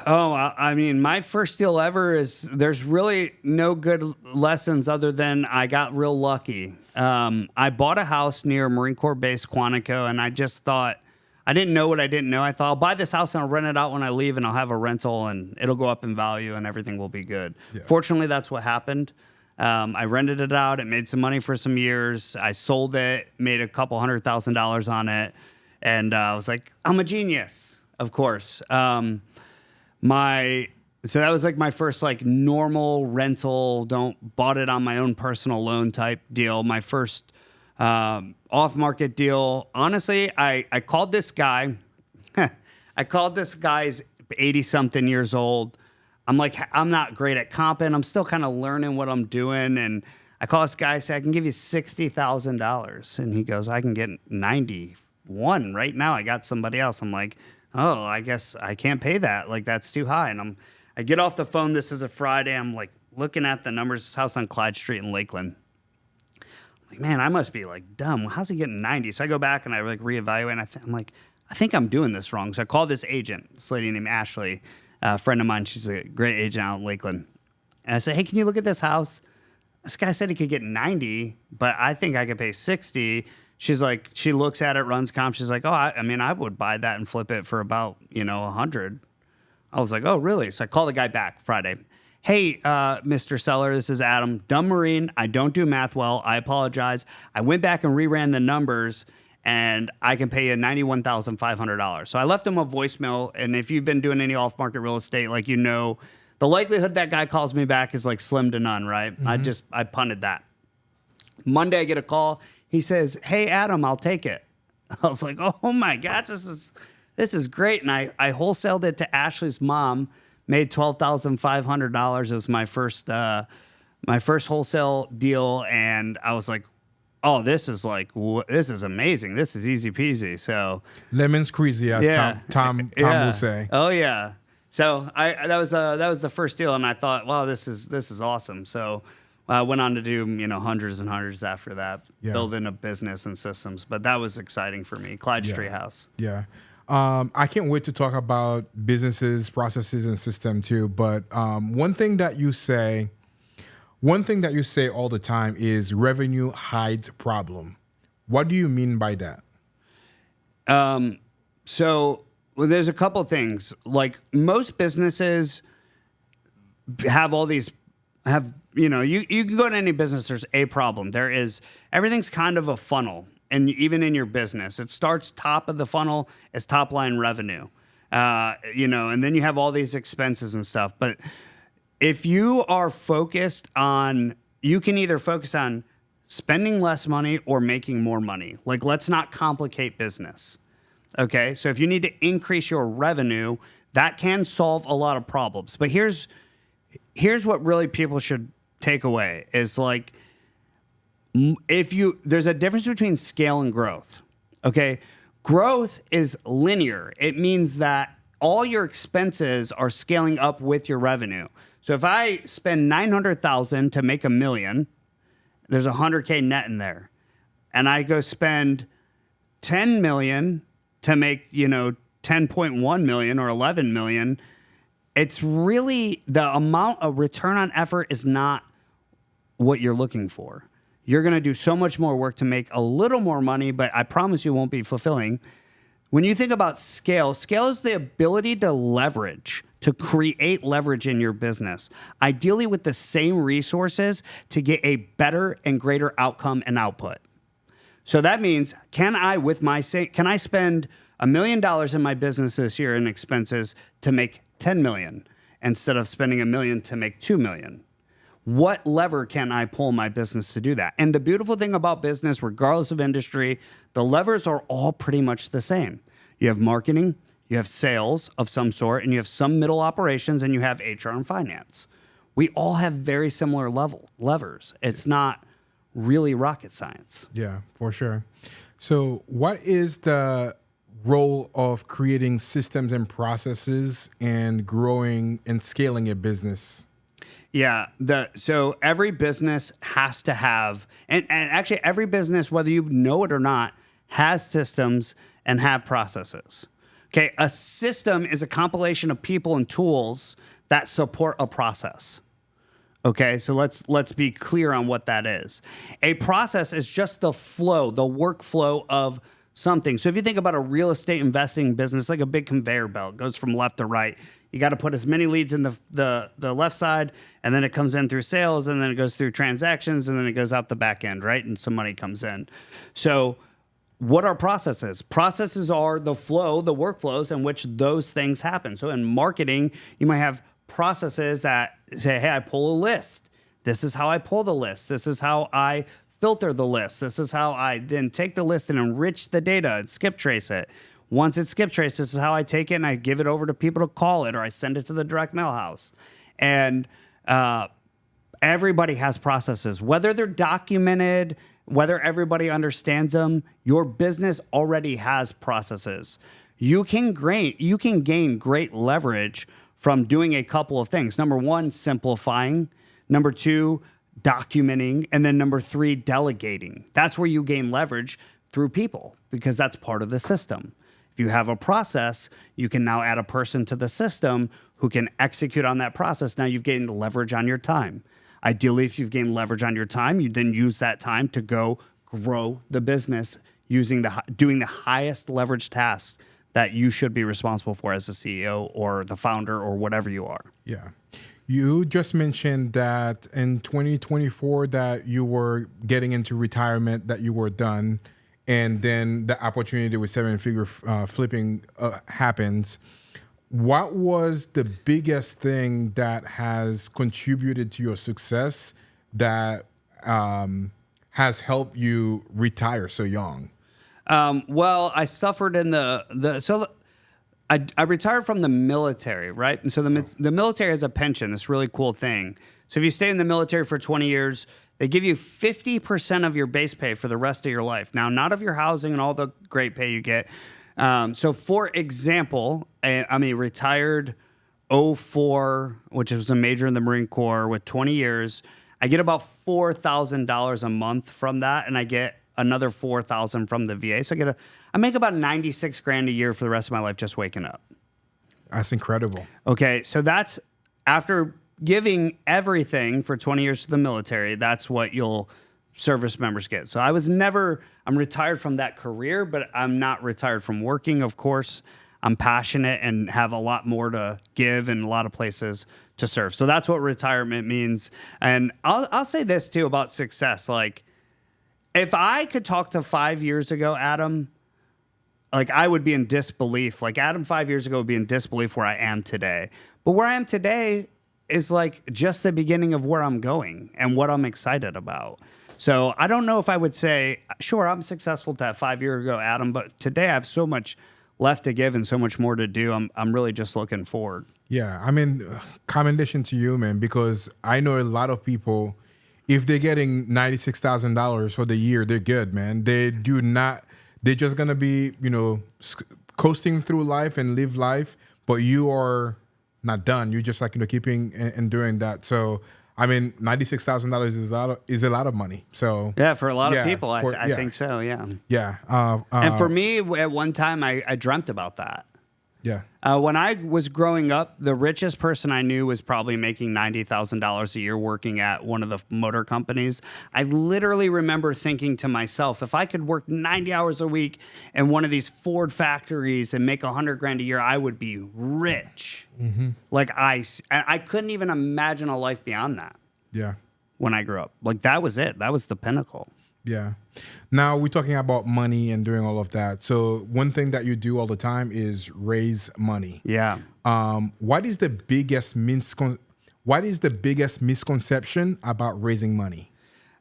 Oh, I mean, my first deal ever there's really no good lessons other than I got real lucky. I bought a house near Marine Corps Base Quantico, and I just thought, I didn't know what I didn't know. I thought, I'll buy this house and I'll rent it out when I leave, and I'll have a rental and it'll go up in value and everything will be good. Yeah. Fortunately, that's what happened. I rented it out. It made some money for some years. I sold it, made a couple $100,000 on it. And I was like, I'm a genius, of course. So that was like my first like normal rental, bought it on my own personal loan type deal. My first Off market deal. Honestly, I called this guy. I called this guy's 80 something years old. I'm like, I'm not great at comping. I'm still kind of learning what I'm doing. And I call this guy, say, I can give you $60,000. And he goes, I can get 91 right now. I got somebody else. I'm like, oh, I guess I can't pay that. Like, that's too high. And I get off the phone. This is a Friday. I'm like looking at the numbers. This house on Clyde Street in Lakeland. I'm like, man, I must be like dumb. How's he getting 90? So I go back and I like reevaluate. And I'm like, I think I'm doing this wrong. So I call this agent, this lady named Ashley, a friend of mine. She's a great agent out in Lakeland. And I said, hey, can you look at this house? This guy said he could get 90, but I think I could pay 60. She's like, she looks at it, runs comp. She's like, oh, I mean, I would buy that and flip it for about, 100. I was like, oh, really? So I call the guy back Friday. Hey, Mr. Seller, this is Adam. Dumb Marine. I don't do math well. I apologize. I went back and reran the numbers, and I can pay you $91,500. So I left him a voicemail, and if you've been doing any off-market real estate, like the likelihood that guy calls me back is like slim to none, right? Mm-hmm. I punted that. Monday, I get a call. He says, hey, Adam, I'll take it. I was like, oh my gosh, this is great. And I wholesaled it to Ashley's mom, made $12,500. It was my first wholesale deal, and I was like, oh, this is amazing. This is easy peasy. So lemon squeezy, as Tom will say. Oh yeah. So that was the first deal, and I thought, wow, this is awesome. So I went on to do hundreds and hundreds after that, building a business and systems. But that was exciting for me. Clyde Street House. Yeah. I can't wait to talk about businesses, processes, and system too. But one thing that you say all the time is revenue hides problem. What do you mean by that? So there's a couple things. Like most businesses have all these, you can go to any business, there's a problem. Everything's kind of a funnel. And even in your business, it starts top of the funnel as top line revenue, and then you have all these expenses and stuff. But if you are focused on, you can either focus on spending less money or making more money. Like, let's not complicate business. Okay. So if you need to increase your revenue, that can solve a lot of problems. But here's what really people should take away is like, there's a difference between scale and growth. Okay. Growth is linear. It means that all your expenses are scaling up with your revenue. So if I spend $900,000 to make $1 million, there's $100K net in there. And I go spend $10 million to make, $10.1 million or $11 million. It's really the amount of return on effort is not what you're looking for. You're going to do so much more work to make a little more money, but I promise you won't be fulfilling. When you think about scale is the ability to leverage, to create leverage in your business, ideally with the same resources to get a better and greater outcome and output. So that means, can I spend $1 million in my business this year in expenses to make 10 million instead of spending $1 million to make 2 million? What lever can I pull my business to do that? And the beautiful thing about business, regardless of industry, the levers are all pretty much the same. You have marketing, you have sales of some sort, and you have some middle operations, and you have HR and finance. We all have very similar levers. It's not really rocket science. Yeah, for sure. So what is the role of creating systems and processes and growing and scaling a business? Yeah, so every business has to have, and actually every business, whether you know it or not, has systems and have processes. Okay, a system is a compilation of people and tools that support a process. Okay, so let's be clear on what that is. A process is just the flow, the workflow of something. So if you think about a real estate investing business, like a big conveyor belt, goes from left to right. You got to put as many leads in the left side, and then it comes in through sales, and then it goes through transactions, and then it goes out the back end, right? And some money comes in. So what are processes? Processes are the flow, the workflows in which those things happen. So in marketing, you might have processes that say, hey, I pull a list. This is how I pull the list. This is how I filter the list. This is how I then take the list and enrich the data and skip trace it. Once it's skip traced, this is how I take it and I give it over to people to call it, or I send it to the direct mail house. And everybody has processes, whether they're documented, whether everybody understands them. Your business already has processes. You can gain great leverage from doing a couple of things. Number one, simplifying. Number two, documenting. And then number three, delegating. That's where you gain leverage through people, because that's part of the system. If you have a process, you can now add a person to the system who can execute on that process. Now you've gained leverage on your time. Ideally, if you've gained leverage on your time, you then use that time to go grow the business doing the highest leverage tasks that you should be responsible for as a CEO or the founder or whatever you are. Yeah. You just mentioned that in 2024 that you were getting into retirement, that you were done, and then the opportunity with seven-figure flipping happens. What was the biggest thing that has contributed to your success that has helped you retire so young? Well, I suffered in I retired from the military, right? And so the military has a pension, this really cool thing. So if you stay in the military for 20 years, they give you 50% of your base pay for the rest of your life. Now, not of your housing and all the great pay you get. So for example, I'm a retired 04, which was a major in the Marine Corps with 20 years. I get about $4,000 a month from that, and I get another $4,000 from the VA. So I make about 96 grand a year for the rest of my life just waking up. That's incredible. Okay, so that's after giving everything for 20 years to the military. That's what you'll service members get. So I'm retired from that career, but I'm not retired from working, of course. I'm passionate and have a lot more to give and a lot of places to serve. So that's what retirement means. And I'll say this too about success. Like, if I could talk to 5 years ago, Adam, like I would be in disbelief. Like Adam 5 years ago would be in disbelief where I am today. But where I am today is like just the beginning of where I'm going and what I'm excited about. So I don't know if I would say, sure, I'm successful to 5 years ago, Adam, but today I have so much left to give and so much more to do. I'm really just looking forward. Yeah, I mean, commendation to you, man, because I know a lot of people, if they're getting $96,000 for the year, they're good, man. They're just going to be, coasting through life and live life, but you are not done. You're just like, keeping and doing that. So, I mean, $96,000 is a lot of money. So yeah, for a lot of people, I think so. Yeah. Yeah. And for me, at one time, I dreamt about that. Yeah. When I was growing up, the richest person I knew was probably making $90,000 a year working at one of the motor companies. I literally remember thinking to myself, if I could work 90 hours a week in one of these Ford factories and make 100 grand a year, I would be rich. Mm-hmm. Like I couldn't even imagine a life beyond that. Yeah. When I grew up, like that was it. That was the pinnacle. Yeah. Now we're talking about money and doing all of that. So one thing that you do all the time is raise money. Yeah. What is the biggest misconception about raising mony?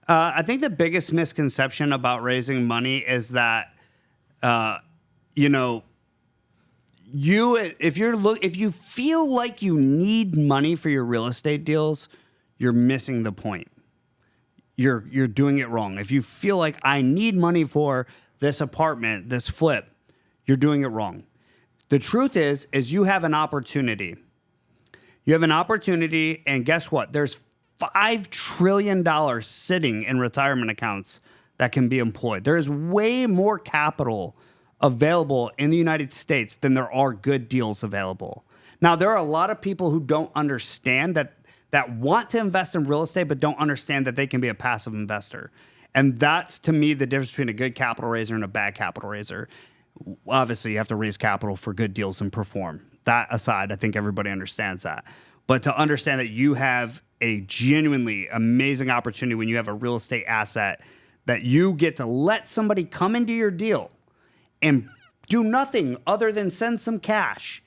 I think the biggest misconception about raising money is that, if you feel like you need money for your real estate deals, you're missing the point. You're doing it wrong. If you feel like I need money for this apartment, this flip, you're doing it wrong. The truth is you have an opportunity. You have an opportunity, and guess what? There's $5 trillion sitting in retirement accounts that can be employed. There is way more capital available in the United States than there are good deals available. Now, there are a lot of people who don't understand that want to invest in real estate but don't understand that they can be a passive investor. And that's, to me, the difference between a good capital raiser and a bad capital raiser. Obviously, you have to raise capital for good deals and perform. That aside, I think everybody understands that. But to understand that you have a genuinely amazing opportunity when you have a real estate asset that you get to let somebody come into your deal and do nothing other than send some cash.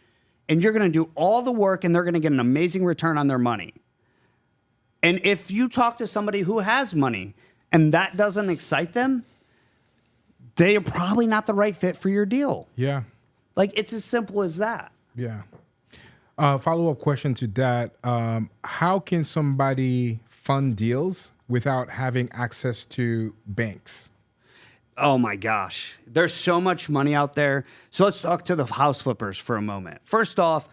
And you're going to do all the work and they're going to get an amazing return on their money. And if you talk to somebody who has money and that doesn't excite them, they are probably not the right fit for your deal. Yeah. Like, it's as simple as that. Yeah. Follow-up question to that. How can somebody fund deals without having access to banks? Oh my gosh. There's so much money out there. So let's talk to the house flippers for a moment. First off,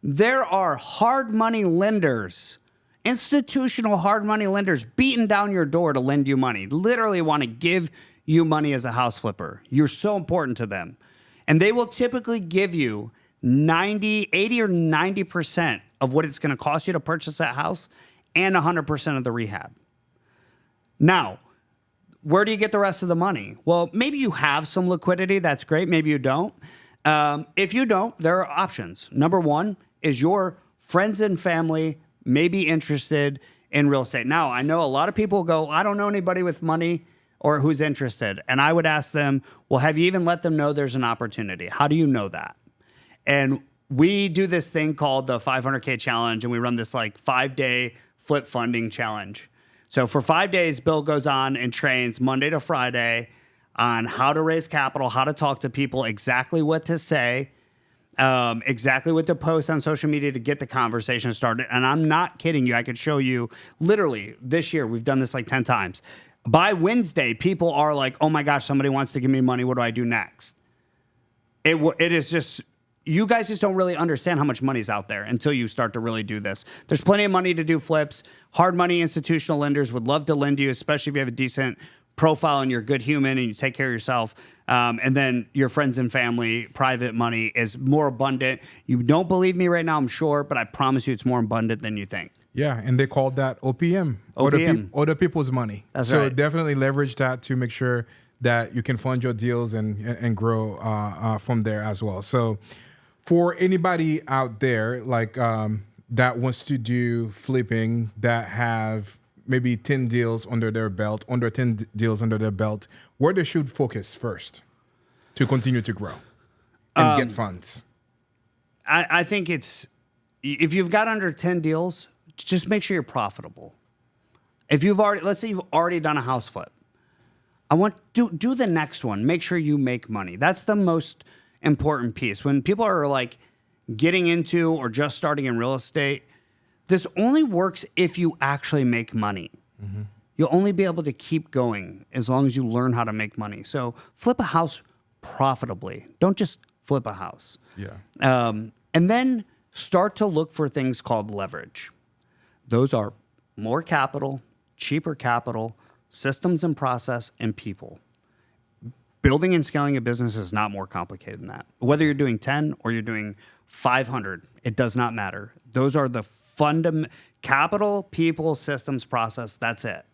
there are hard money lenders, institutional hard money lenders beating down your door to lend you money, literally want to give you money as a house flipper. You're so important to them. And they will typically give you 80 or 90% of what it's going to cost you to purchase that house and 100% of the rehab. Now, where do you get the rest of the money? Well, maybe you have some liquidity. That's great. Maybe you don't. If you don't, there are options. Number one is your friends and family may be interested in real estate. Now, I know a lot of people go, I don't know anybody with money or who's interested. And I would ask them, well, have you even let them know there's an opportunity? How do you know that? And we do this thing called the 500K challenge, and we run this like 5-day flip funding challenge. So for 5 days, Bill goes on and trains Monday to Friday on how to raise capital, how to talk to people, exactly what to say, exactly what to post on social media to get the conversation started. And I'm not kidding you. I could show you literally this year. We've done this like 10 times. By Wednesday, people are like, oh my gosh, somebody wants to give me money. What do I do next? It is just... You guys just don't really understand how much money's out there until you start to really do this. There's plenty of money to do flips. Hard money institutional lenders would love to lend you, especially if you have a decent profile and you're a good human and you take care of yourself. And then your friends and family, private money is more abundant. You don't believe me right now, I'm sure, but I promise you it's more abundant than you think. Yeah, and they call that OPM. Other people's money. That's so right. Definitely leverage that to make sure that you can fund your deals and grow from there as well. So for anybody out there like that wants to do flipping, that have maybe 10 deals under their belt, under 10 deals under their belt, where they should focus first to continue to grow and get funds? I think it's, if you've got under 10 deals, just make sure you're profitable. If you've already, let's say you've already done a house flip, I want to do the next one. Make sure you make money. That's the most important piece. When people are like getting into or just starting in real estate, this only works if you actually make money. Mm-hmm. You'll only be able to keep going as long as you learn how to make money. So flip a house profitably. Don't just flip a house. Yeah. And then start to look for things called leverage. Those are more capital, cheaper capital, systems and process, and people. Building and scaling a business is not more complicated than that. Whether you're doing 10 or you're doing 500, it does not matter. Those are the capital, people, systems, process. That's it.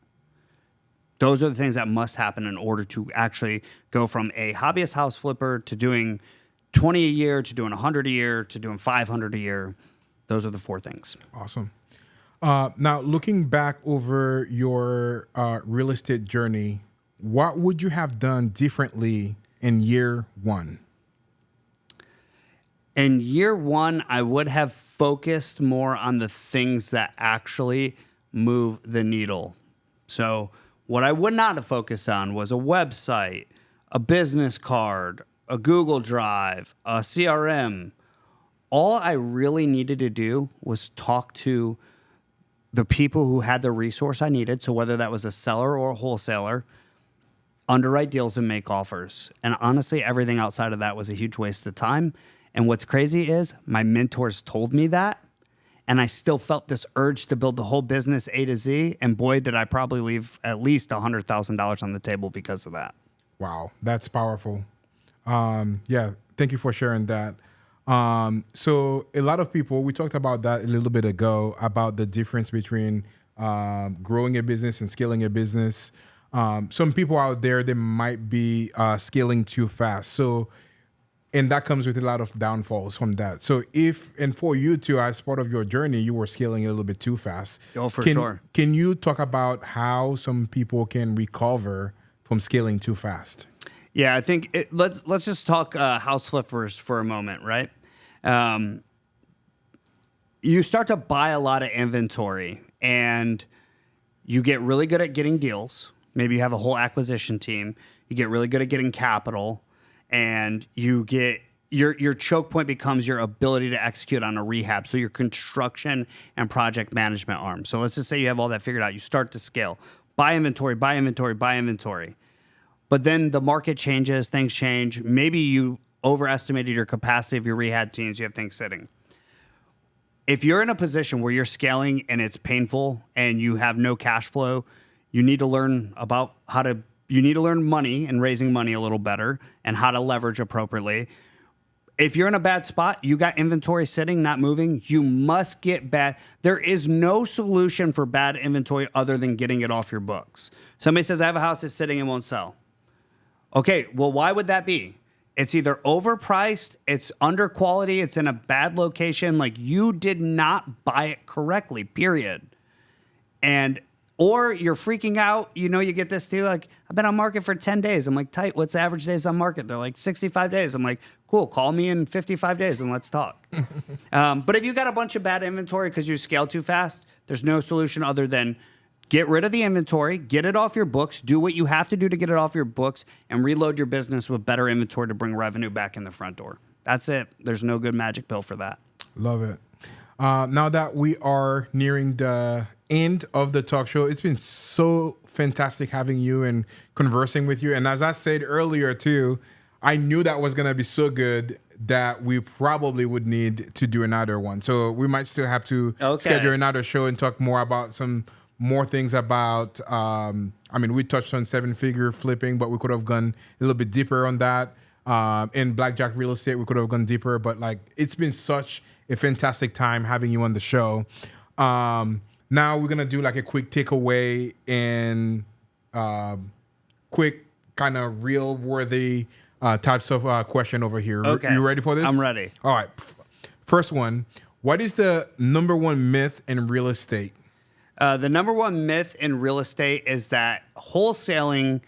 Those are the things that must happen in order to actually go from a hobbyist house flipper to doing 20 a year, to doing 100 a year, to doing 500 a year. Those are the 4 things. Awesome. Now, looking back over your real estate journey, what would you have done differently in year 1? In year 1, I would have focused more on the things that actually move the needle. So what I would not have focused on was a website, a business card, a Google Drive, a CRM. All I really needed to do was talk to the people who had the resource I needed. So whether that was a seller or a wholesaler, underwrite deals and make offers. And honestly, everything outside of that was a huge waste of time. And what's crazy is my mentors told me that, and I still felt this urge to build the whole business A to Z. And boy, did I probably leave at least $100,000 on the table because of that. Wow, that's powerful. Yeah, thank you for sharing that. So a lot of people, we talked about that a little bit ago, about the difference between growing a business and scaling a business. Some people out there, they might be scaling too fast. So, and that comes with a lot of downfalls from that. So and for you too, as part of your journey, you were scaling a little bit too fast. Oh, for sure. Can you talk about how some people can recover from scaling too fast? Yeah, I think let's just talk house flippers for a moment, right? You start to buy a lot of inventory and you get really good at getting deals. Maybe you have a whole acquisition team. You get really good at getting capital, and you get your choke point becomes your ability to execute on a rehab. So your construction and project management arm. So let's just say you have all that figured out. You start to scale. Buy inventory, buy inventory, buy inventory. But then the market changes, things change. Maybe you overestimated your capacity of your rehab teams. You have things sitting. If you're in a position where you're scaling and it's painful and you have no cash flow, you need to learn about you need to learn money and raising money a little better and how to leverage appropriately. If you're in a bad spot, you got inventory sitting, not moving, you must get bad. There is no solution for bad inventory other than getting it off your books. Somebody says, I have a house that's sitting and won't sell. Okay, well, why would that be? It's either overpriced, it's under quality, it's in a bad location, like you did not buy it correctly, period. Or you're freaking out, you get this too, like, I've been on market for 10 days. I'm like, tight, what's the average days on market? They're like 65 days. I'm like, cool, call me in 55 days and let's talk. But if you got a bunch of bad inventory because you scale too fast, there's no solution other than get rid of the inventory, get it off your books, do what you have to do to get it off your books, and reload your business with better inventory to bring revenue back in the front door. That's it. There's no good magic pill for that. Love it. Now that we are nearing the end of the talk show, it's been so fantastic having you and conversing with you. And as I said earlier too, I knew that was going to be so good that we probably would need to do another one. So we might still have to schedule another show and talk more about some more things about, we touched on 7-figure flipping, but we could have gone a little bit deeper on that. In blackjack real estate, we could have gone deeper, but it's been such a fantastic time having you on the show. Now we're going to do a quick takeaway and quick kind of real worthy types of question over here. Okay. You ready for this? I'm ready. All right. First one, what is the number one myth in real estate? The number one myth in real estate is that wholesaling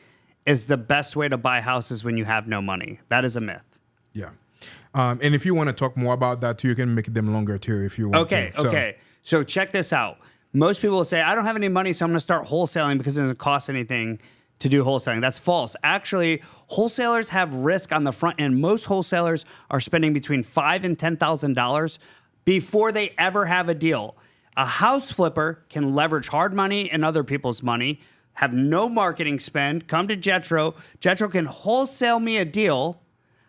is the best way to buy houses when you have no money. That is a myth. Yeah. And if you want to talk more about that too, you can make them longer too if you want to. Okay. So check this out. Most people will say, I don't have any money, so I'm going to start wholesaling because it doesn't cost anything to do wholesaling. That's false. Actually, wholesalers have risk on the front end. Most wholesalers are spending between $5,000 and $10,000 before they ever have a deal. A house flipper can leverage hard money and other people's money, have no marketing spend, come to Jetro. Jetro can wholesale me a deal.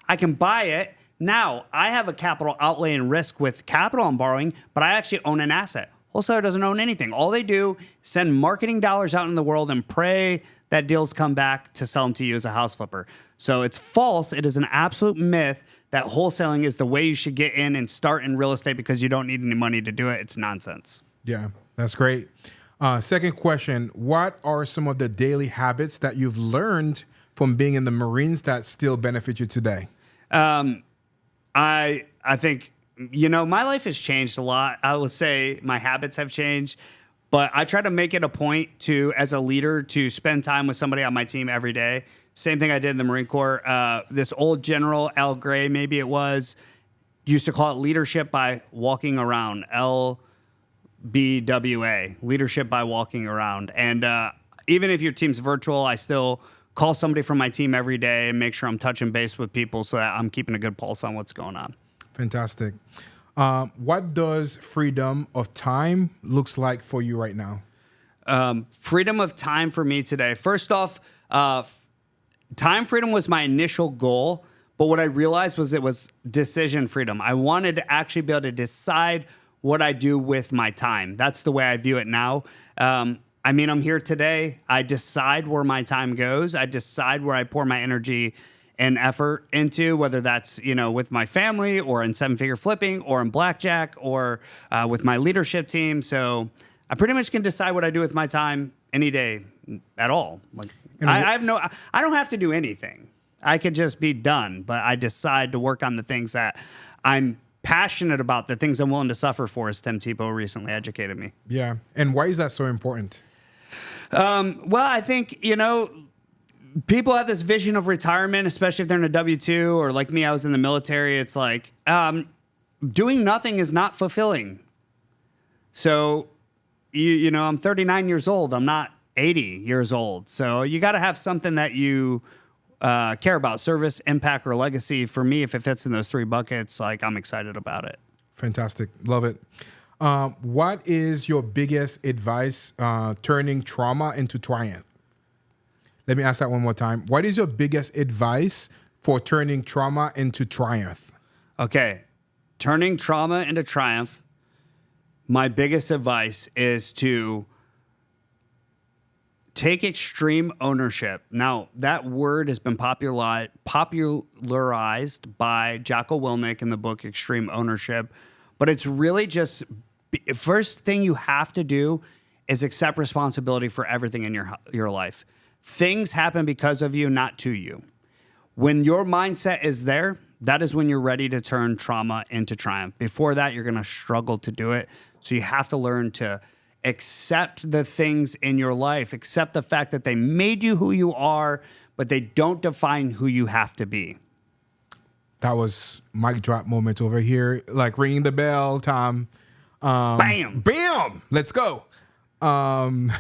I can buy it. Now, I have a capital outlay and risk with capital I'm borrowing, but I actually own an asset. Wholesaler doesn't own anything. All they do is send marketing dollars out in the world and pray that deals come back to sell them to you as a house flipper. So it's false. It is an absolute myth that wholesaling is the way you should get in and start in real estate because you don't need any money to do it. It's nonsense. Yeah, that's great. Second question, what are some of the daily habits that you've learned from being in the Marines that still benefit you today? I think, my life has changed a lot. I will say my habits have changed, but I try to make it a point to, as a leader, to spend time with somebody on my team every day. Same thing I did in the Marine Corps. This old general, Al Gray, maybe it was, used to call it leadership by walking around, LBWA, leadership by walking around. And even if your team's virtual, I still call somebody from my team every day and make sure I'm touching base with people so that I'm keeping a good pulse on what's going on. Fantastic. What does freedom of time looks like for you right now? Freedom of time for me today. First off, time freedom was my initial goal, but what I realized was it was decision freedom. I wanted to actually be able to decide what I do with my time. That's the way I view it now. I'm here today. I decide where my time goes. I decide where I pour my energy and effort into, whether that's, with my family or in 7-figure flipping or in blackjack or with my leadership team. So I pretty much can decide what I do with my time any day at all. I don't have to do anything. I could just be done, but I decide to work on the things that I'm passionate about, the things I'm willing to suffer for, as Tim Tebow recently educated me. Yeah. And why is that so important? Well, I think, people have this vision of retirement, especially if they're in a W-2 or like me, I was in the military. It's like, doing nothing is not fulfilling. So, I'm 39 years old. I'm not 80 years old. So you got to have something that you care about: service, impact, or legacy. For me, if it fits in those three buckets, like, I'm excited about it. Fantastic. Love it. What is your biggest advice turning trauma into triumph? Let me ask that one more time. What is your biggest advice for turning trauma into triumph? Okay. Turning trauma into triumph. My biggest advice is to take extreme ownership. Now, that word has been popularized by Jocko Willink in the book Extreme Ownership, but it's really just, first thing you have to do is accept responsibility for everything in your life. Things happen because of you, not to you. When your mindset is there, that is when you're ready to turn trauma into triumph. Before that, you're going to struggle to do it. So you have to learn to accept the things in your life, accept the fact that they made you who you are, but they don't define who you have to be. That was mic drop moment over here, like ringing the bell, Tom. Bam! Bam! Let's go. I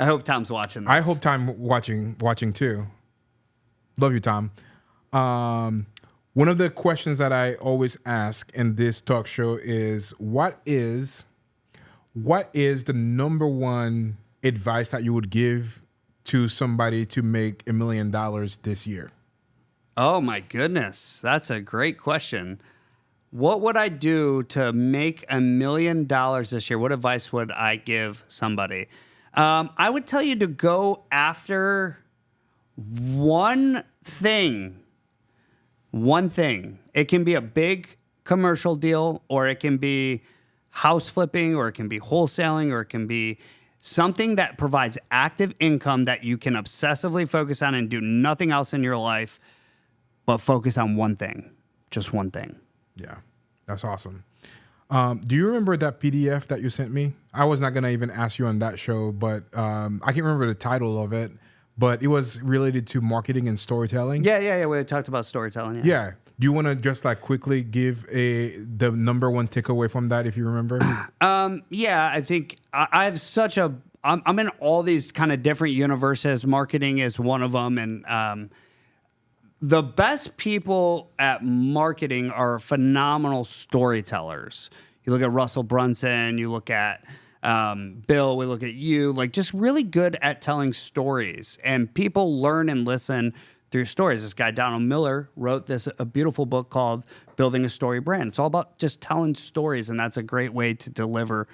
hope Tom's watching this. I hope Tom watching too. Love you, Tom. One of the questions that I always ask in this talk show is, what is the number one advice that you would give to somebody to make $1 million this year? Oh my goodness, that's a great question. What would I do to make $1 million this year? What advice would I give somebody? I would tell you to go after one thing. One thing. It can be a big commercial deal, or it can be house flipping, or it can be wholesaling, or it can be something that provides active income that you can obsessively focus on and do nothing else in your life, but focus on one thing. Just one thing. Yeah, that's awesome. Do you remember that PDF that you sent me? I was not going to even ask you on that show, but I can't remember the title of it, but it was related to marketing and storytelling. Yeah. We talked about storytelling. Yeah. Do you want to just like quickly give the number one takeaway from that, if you remember? Yeah, I think I have such a, I'm in all these kind of different universes. Marketing is one of them. And the best people at marketing are phenomenal storytellers. You look at Russell Brunson, you look at Bill, we look at you, like, just really good at telling stories. And people learn and listen through stories. This guy, Donald Miller, wrote a beautiful book called Building a Story Brand. It's all about just telling stories, and that's a great way to deliver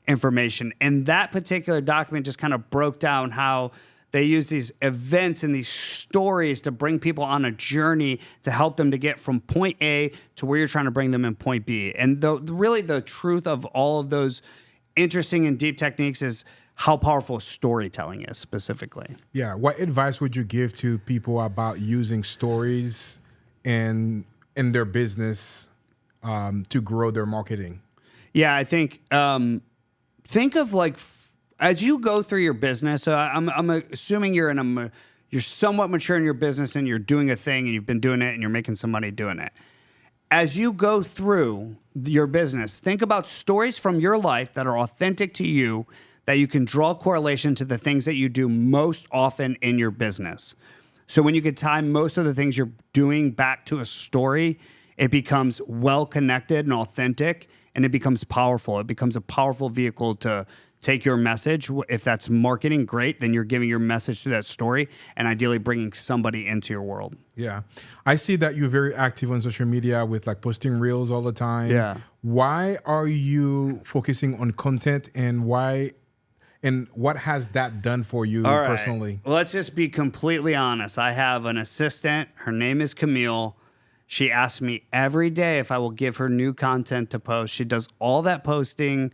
information. And that particular document just kind of broke down how they use these events and these stories to bring people on a journey to help them to get from point A to where you're trying to bring them in point B. And really the truth of all of those interesting and deep techniques is how powerful storytelling is specifically. Yeah. What advice would you give to people about using stories in their business to grow their marketing? Yeah, I think of like, as you go through your business, I'm assuming you're somewhat mature in your business and you're doing a thing and you've been doing it and you're making some money doing it. As you go through your business, think about stories from your life that are authentic to you, that you can draw correlation to the things that you do most often in your business. So when you can tie most of the things you're doing back to a story, it becomes well connected and authentic, and it becomes powerful. It becomes a powerful vehicle to take your message. If that's marketing, great. Then you're giving your message through that story and ideally bringing somebody into your world. Yeah. I see that you're very active on social media with like posting reels all the time. Yeah. Why are you focusing on content, and what has that done for you personally? Well, let's just be completely honest. I have an assistant. Her name is Camille. She asks me every day if I will give her new content to post. She does all that posting.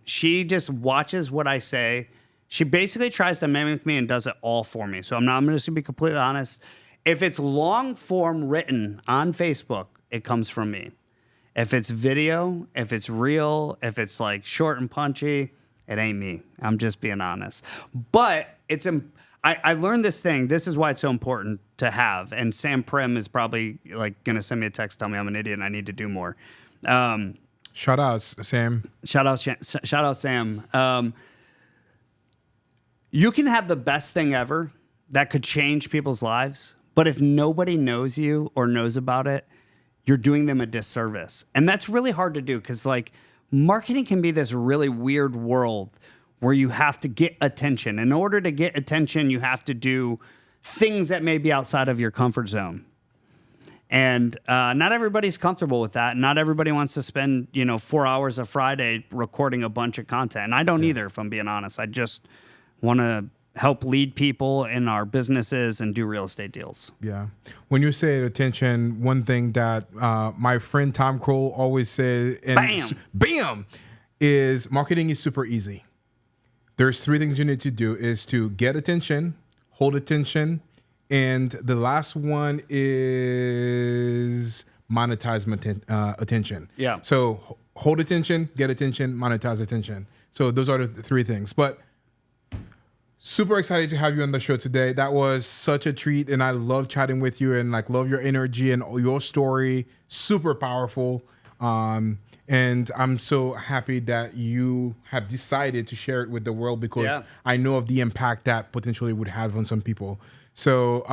She just watches what I say. She basically tries to mimic me and does it all for me. So I'm just gonna be completely honest. If it's long form written on Facebook, it comes from me. If it's video, if it's real, if it's like short and punchy, it ain't me. I'm just being honest. But I learned this thing. This is why it's so important to have. And Sam Prim is probably like gonna send me a text, tell me I'm an idiot and I need to do more. Shout out Sam. You can have the best thing ever that could change people's lives, but if nobody knows you or knows about it, you're doing them a disservice. And that's really hard to do because, like, marketing can be this really weird world where you have to get attention. In order to get attention, you have to do things that may be outside of your comfort zone. And not everybody's comfortable with that. Not everybody wants to spend, 4 hours a Friday recording a bunch of content. And I don't either, if I'm being honest. I just want to help lead people in our businesses and do real estate deals. Yeah. When you say attention, one thing that my friend Tom Kroll always says, and bam, is marketing is super easy. There's 3 things you need to do is to get attention, hold attention, and the last one is monetize attention. Yeah. So hold attention, get attention, monetize attention. So those are the 3 things. But super excited to have you on the show today. That was such a treat, and I love chatting with you and love your energy and your story. Super powerful. And I'm so happy that you have decided to share it with the world because I know of the impact that potentially would have on some people. So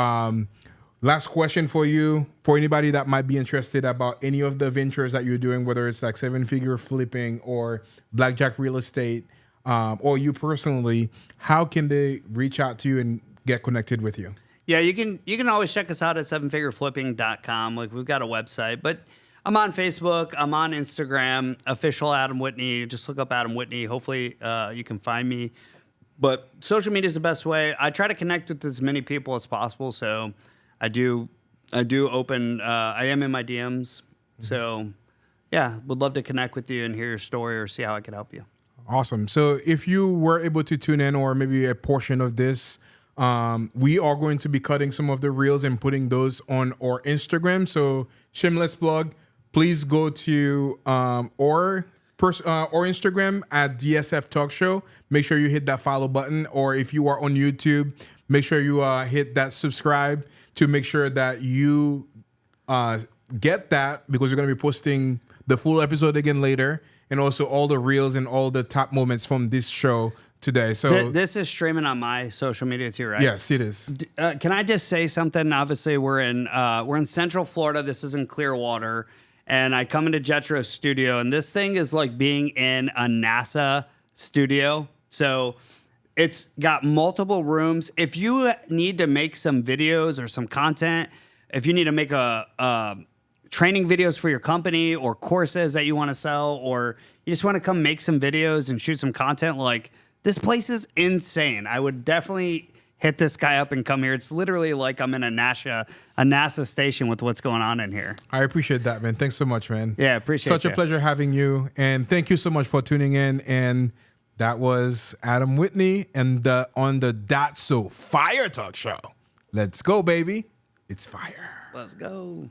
last question for you, for anybody that might be interested about any of the ventures that you're doing, whether it's like 7-figure flipping or blackjack real estate, or you personally, how can they reach out to you and get connected with you? Yeah, you can always check us out at 7figureflipping.com. Like, we've got a website, but I'm on Facebook, I'm on Instagram, official Adam Whitney. Just look up Adam Whitney. Hopefully you can find me. But social media is the best way. I try to connect with as many people as possible. So I do open, I am in my DMs. So yeah, would love to connect with you and hear your story or see how I can help you. Awesome. So if you were able to tune in or maybe a portion of this, we are going to be cutting some of the reels and putting those on our Instagram. So shameless plug, please go to or Instagram at DSF Talkshow. Make sure you hit that follow button. Or if you are on YouTube, make sure you hit that subscribe to make sure that you get that, because we're going to be posting the full episode again later, and also all the reels and all the top moments from this show today. So this is streaming on my social media too, right? Yes, it is. Can I just say something? Obviously, we're in Central Florida. This is in Clearwater. And I come into Jetro's studio, and this thing is like being in a NASA studio. So it's got multiple rooms. If you need to make some videos or some content, if you need to make a training videos for your company or courses that you want to sell, or you just want to come make some videos and shoot some content, like, this place is insane. I would definitely hit this guy up and come here. It's literally like I'm in a NASA station with what's going on in here. I appreciate that, man. Thanks so much, man. Yeah, appreciate it. Such a pleasure having you. And thank you so much for tuning in. And that was Adam Whitney and on the That's So Fire Talk Show. Let's go, baby. It's fire. Let's go.